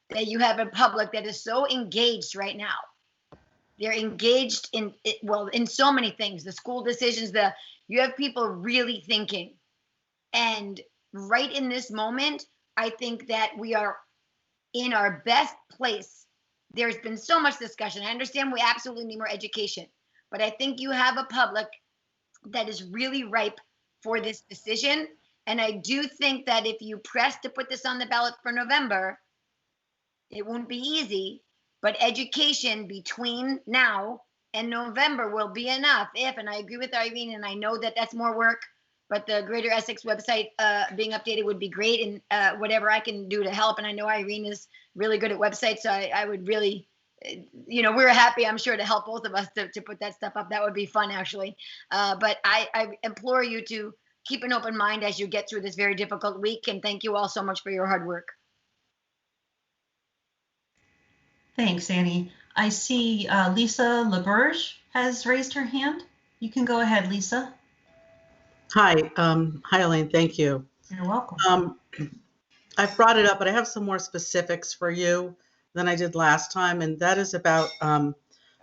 that you have a public that is so engaged right now. They're engaged in so many things, the school decisions, you have people really thinking. And right in this moment, I think that we are in our best place. There's been so much discussion. I understand we absolutely need more education, but I think you have a public that is really ripe for this decision. And I do think that if you press to put this on the ballot for November, it won't be easy, but education between now and November will be enough if, and I agree with Irene, and I know that that's more work, but the Greater Essex website being updated would be great, and whatever I can do to help. And I know Irene is really good at websites, so I would really, we're happy, I'm sure, to help both of us to put that stuff up. That would be fun, actually. But I implore you to keep an open mind as you get through this very difficult week, and thank you all so much for your hard work. Thanks, Annie. I see Lisa LaBerge has raised her hand. You can go ahead, Lisa. Hi, Elaine, thank you. You're welcome. I've brought it up, but I have some more specifics for you than I did last time, and that is about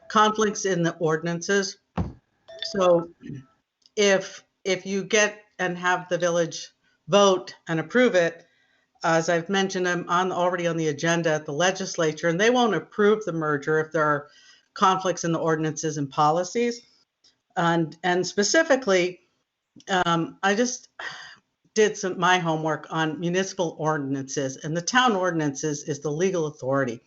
conflicts in the ordinances. So if you get and have the village vote and approve it, as I've mentioned, I'm already on the agenda at the legislature, and they won't approve the merger if there are conflicts in the ordinances and policies. And specifically, I just did my homework on municipal ordinances, and the town ordinances is the legal authority,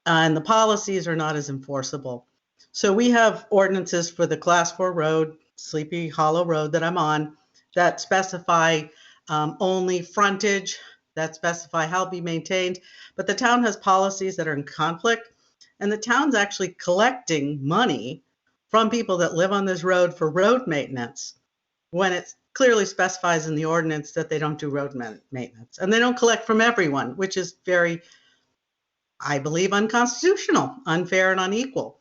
and the policies are not as enforceable. So we have ordinances for the Class 4 road, Sleepy Hollow Road that I'm on, that specify only frontage, that specify how it'll be maintained, but the town has policies that are in conflict, and the town's actually collecting money from people that live on this road for road maintenance when it clearly specifies in the ordinance that they don't do road maintenance. And they don't collect from everyone, which is very, I believe, unconstitutional, unfair, and unequal.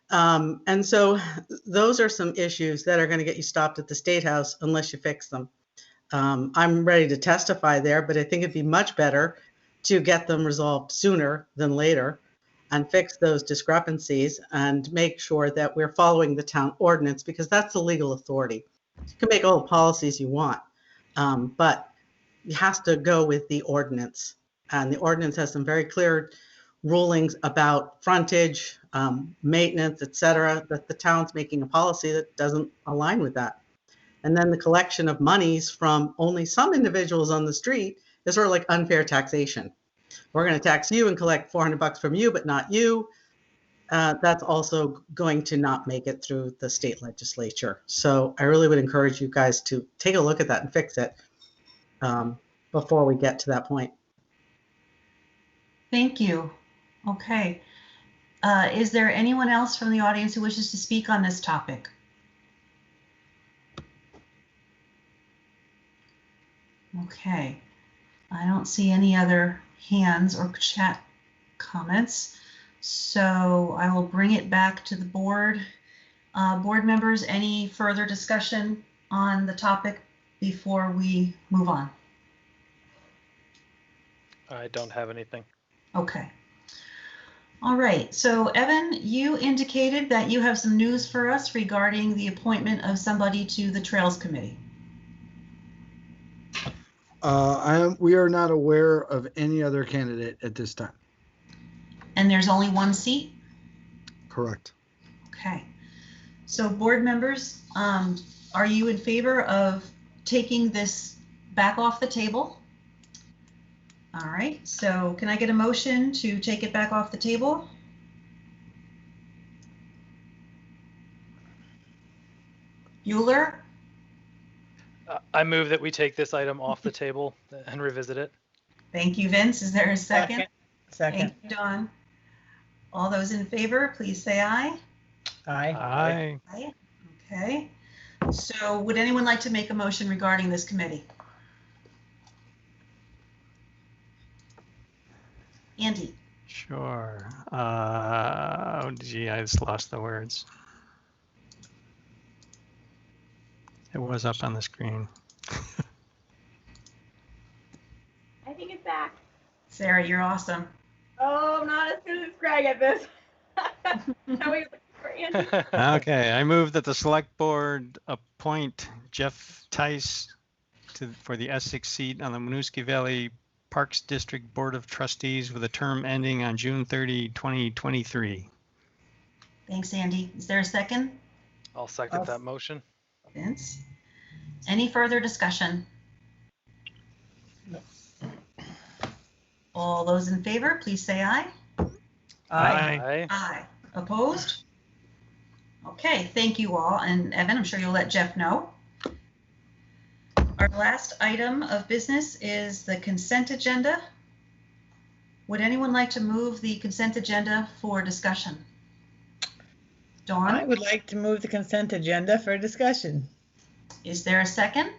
And so those are some issues that are going to get you stopped at the State House unless you fix them. I'm ready to testify there, but I think it'd be much better to get them resolved sooner than later and fix those discrepancies and make sure that we're following the town ordinance, because that's the legal authority. You can make all the policies you want, but it has to go with the ordinance. And the ordinance has some very clear rulings about frontage, maintenance, et cetera, that the town's making a policy that doesn't align with that. And then the collection of monies from only some individuals on the street is sort of like unfair taxation. We're going to tax you and collect $400 from you, but not you. That's also going to not make it through the state legislature. So I really would encourage you guys to take a look at that and fix it before we get to that point. Thank you. Okay. Is there anyone else from the audience who wishes to speak on this topic? Okay. I don't see any other hands or chat comments. So I will bring it back to the board. Board members, any further discussion on the topic before we move on? I don't have anything. Okay. All right. So Evan, you indicated that you have some news for us regarding the appointment of somebody to the Trails Committee. We are not aware of any other candidate at this time. And there's only one seat? Correct. Okay. So board members, are you in favor of taking this back off the table? All right. So can I get a motion to take it back off the table? Bueller? I move that we take this item off the table and revisit it. Thank you, Vince. Is there a second? Second. Thank you, Dawn. All those in favor, please say aye. Aye. Aye. Okay. So would anyone like to make a motion regarding this committee? Andy? Sure. Oh, gee, I just lost the words. It was up on the screen. I think it's back. Sarah, you're awesome. Oh, I'm not as good as Greg at this. Now we look for Andy. Okay, I move that the select board appoint Jeff Theis for the Essex seat on the Winooski Valley Parks District Board of Trustees with a term ending on June 30, 2023. Thanks, Andy. Is there a second? I'll second that motion. Vince? Any further discussion? All those in favor, please say aye. Aye. Aye. Opposed? Okay, thank you all. And Evan, I'm sure you'll let Jeff know. Our last item of business is the consent agenda. Would anyone like to move the consent agenda for discussion? Dawn? I would like to move the consent agenda for discussion. Is there a second?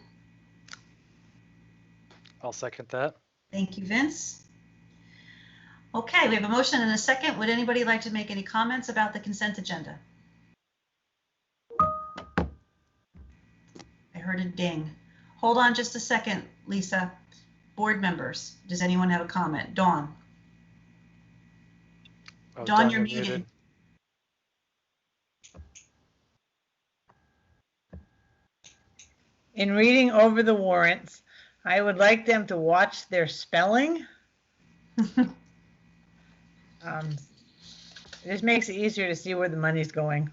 I'll second that. Thank you, Vince. Okay, we have a motion and a second. Would anybody like to make any comments about the consent agenda? I heard a ding. Hold on just a second, Lisa. Board members, does anyone have a comment? Dawn? Oh, Dawn, you're muted. muted. In reading over the warrants, I would like them to watch their spelling. It just makes it easier to see where the money's going.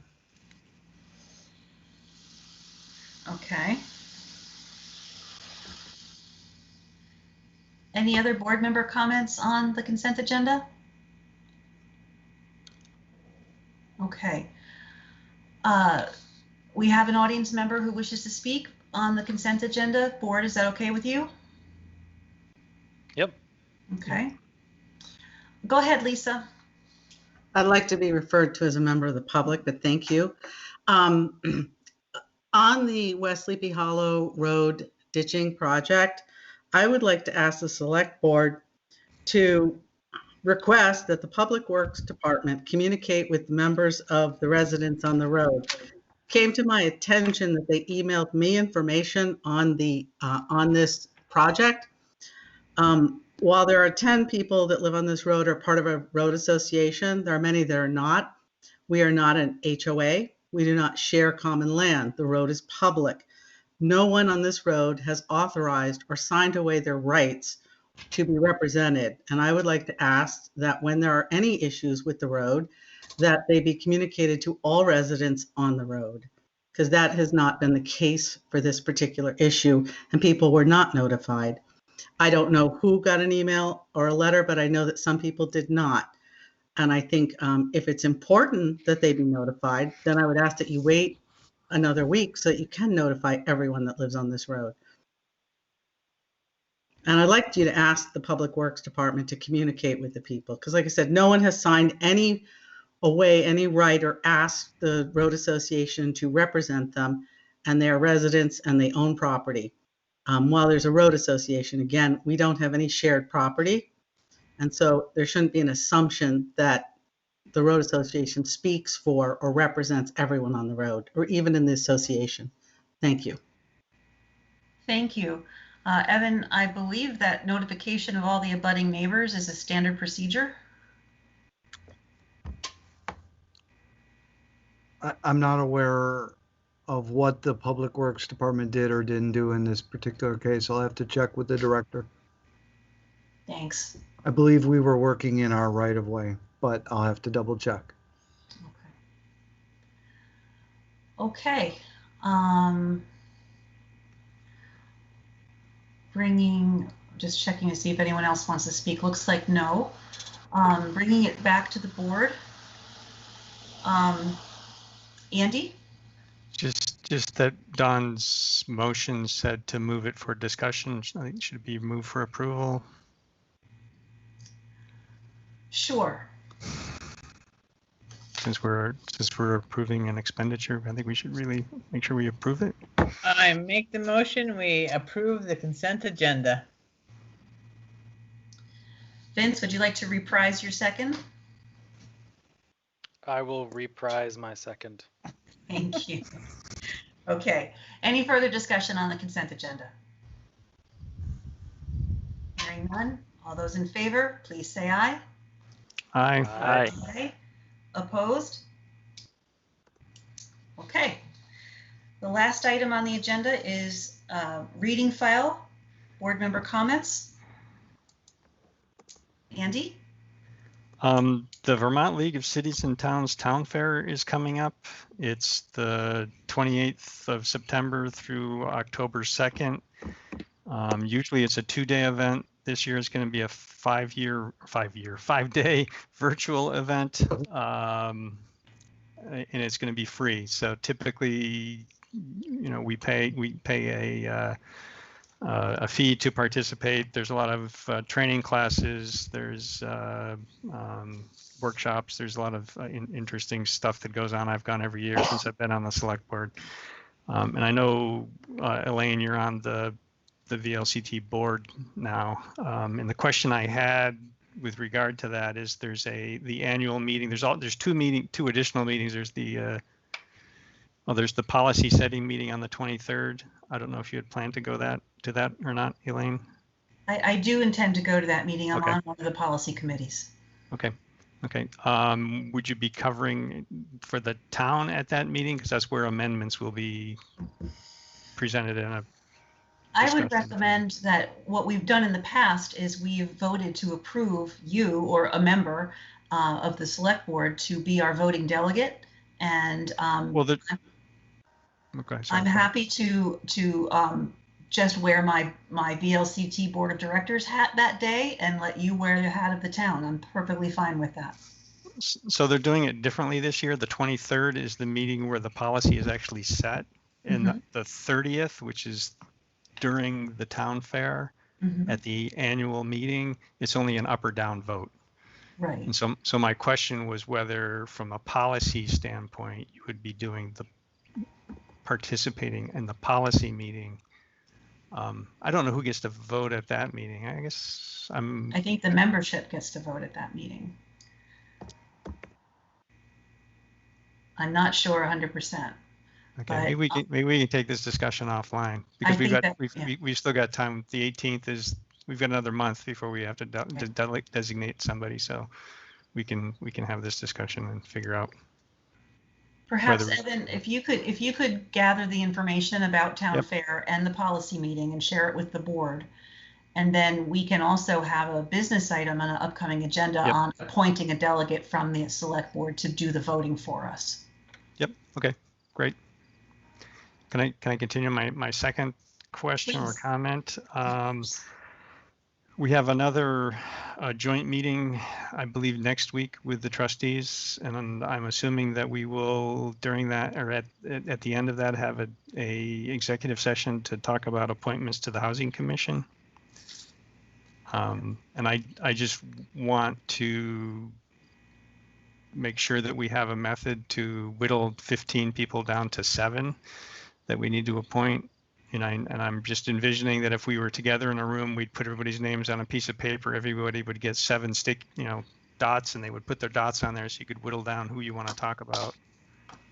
Okay. Any other board member comments on the consent agenda? Okay. We have an audience member who wishes to speak on the consent agenda. Board, is that okay with you? Yep. Okay. Go ahead, Lisa. I'd like to be referred to as a member of the public, but thank you. On the West Sleepy Hollow Road ditching project, I would like to ask the Select Board to request that the Public Works Department communicate with the members of the residents on the road. Came to my attention that they emailed me information on the on this project. While there are 10 people that live on this road or part of a road association, there are many that are not. We are not an HOA. We do not share common land. The road is public. No one on this road has authorized or signed away their rights to be represented. And I would like to ask that when there are any issues with the road, that they be communicated to all residents on the road, because that has not been the case for this particular issue, and people were not notified. I don't know who got an email or a letter, but I know that some people did not. And I think if it's important that they be notified, then I would ask that you wait another week so that you can notify everyone that lives on this road. And I'd like you to ask the Public Works Department to communicate with the people, because like I said, no one has signed any right or asked the road association to represent them, and they are residents and they own property. While there's a road association, again, we don't have any shared property. And so there shouldn't be an assumption that the road association speaks for or represents everyone on the road, or even in the association. Thank you. Thank you. Evan, I believe that notification of all the abutting neighbors is a standard procedure. I'm not aware of what the Public Works Department did or didn't do in this particular case. I'll have to check with the director. Thanks. I believe we were working in our right of way, but I'll have to double check. Okay. Just checking to see if anyone else wants to speak. Looks like no. Bringing it back to the board. Andy? Just that Don's motion said to move it for discussion. I think it should be moved for approval. Sure. Since we're approving an expenditure, I think we should really make sure we approve it. I make the motion, we approve the consent agenda. Vince, would you like to reprise your second? I will reprise my second. Thank you. Okay. Any further discussion on the consent agenda? Hearing none. All those in favor, please say aye. Aye. Aye. Opposed? Okay. The last item on the agenda is reading file, board member comments. Andy? The Vermont League of Cities and Towns Town Fair is coming up. It's the 28th of September through October 2nd. Usually it's a 2-day event. This year is going to be a 5-day virtual event, and it's going to be free. So typically, we pay a fee to participate. There's a lot of training classes. There's workshops. There's a lot of interesting stuff that goes on. I've gone every year since I've been on the select board. And I know, Elaine, you're on the VLCT board now. And the question I had with regard to that is there's the annual meeting. There's two additional meetings. There's there's the policy setting meeting on the 23rd. I don't know if you had planned to go to that or not, Elaine. I do intend to go to that meeting. I'm Okay. on one of the policy committees. Okay. Would you be covering for the town at that meeting? Because that's where amendments will be presented in a I would discussion. recommend that what we've done in the past is we've voted to approve you or a member of the select board to be our voting delegate. And okay, sorry. I'm happy to just wear my VLCT board of directors hat that day and let you wear the hat of the town. I'm perfectly fine with that. So they're doing it differently this year. The 23rd is the meeting where the policy is actually set, and the 30th, which is during the town fair, at the annual meeting, it's only an up or down vote. Right. And so my question was whether, from a policy standpoint, you would be participating in the policy meeting. I don't know who gets to vote at that meeting. I think the membership gets to vote at that meeting. I'm not sure 100%. Okay, but, maybe we can take this discussion offline because we've still got time. The 18th we've got another month before we have to designate somebody, so we can have this discussion and figure out. Perhaps, Evan, if you could gather the information about town fair and the policy meeting and share it with the board, and then we can also have a business item on an upcoming agenda on appointing a delegate from the select board to do the voting for us. Yep. Okay. Great. Can I continue my second question or comment? We have another joint meeting, I believe, next week with the trustees, and I'm assuming that we will, during that or at the end of that, have a executive session to talk about appointments to the Housing Commission. And I just want to make sure that we have a method to whittle 15 people down to 7 that we need to appoint. And I'm just envisioning that if we were together in a room, we'd put everybody's names on a piece of paper. Everybody would get 7 dots, and they would put their dots on there so you could whittle down who you want to talk about.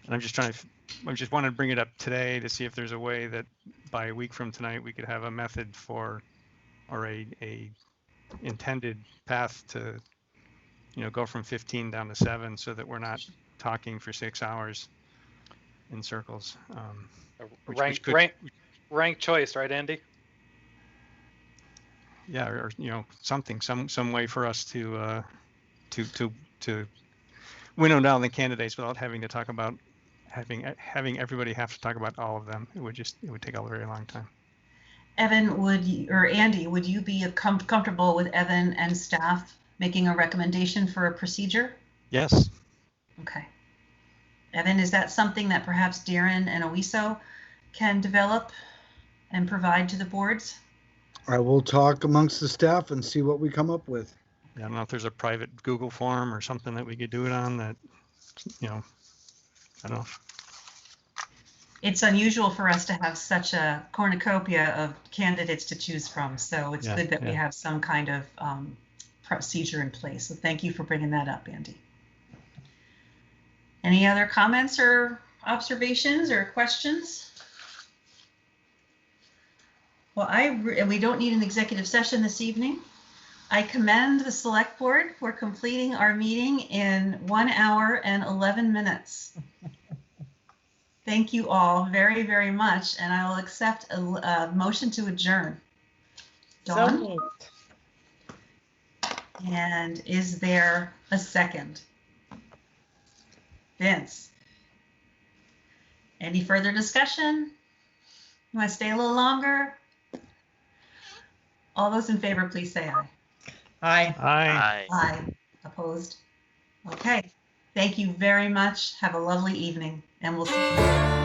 And I just wanted to bring it up today to see if there's a way that by a week from tonight we could have a method or a intended path to, go from 15 down to 7 so that we're not talking for 6 hours in circles. Rank choice, right, Andy? Yeah, or something, some way for us to winnow down the candidates without having to talk about having everybody have to talk about all of them. It would take a very long time. Evan, Andy, would you be comfortable with Evan and staff making a recommendation for a procedure? Yes. Okay. Evan, is that something that perhaps Darren and Oiso can develop and provide to the boards? I will talk amongst the staff and see what we come up with. I don't know if there's a private Google form or something that we could do it on that, I don't know. It's unusual for us to have such a cornucopia of candidates to choose from, so it's good that we have some kind of procedure in place. So thank you for bringing that up, Andy. Any other comments or observations or questions? Well, we don't need an executive session this evening. I commend the select board for completing our meeting in 1 hour and 11 minutes. Thank you all very, very much, and I will accept a motion to adjourn. Dawn? So moved. And is there a second? Vince? Any further discussion? You want to stay a little longer? All those in favor, please say aye. Aye. Aye. Aye. Opposed? Okay. Thank you very much. Have a lovely evening, and we'll see you.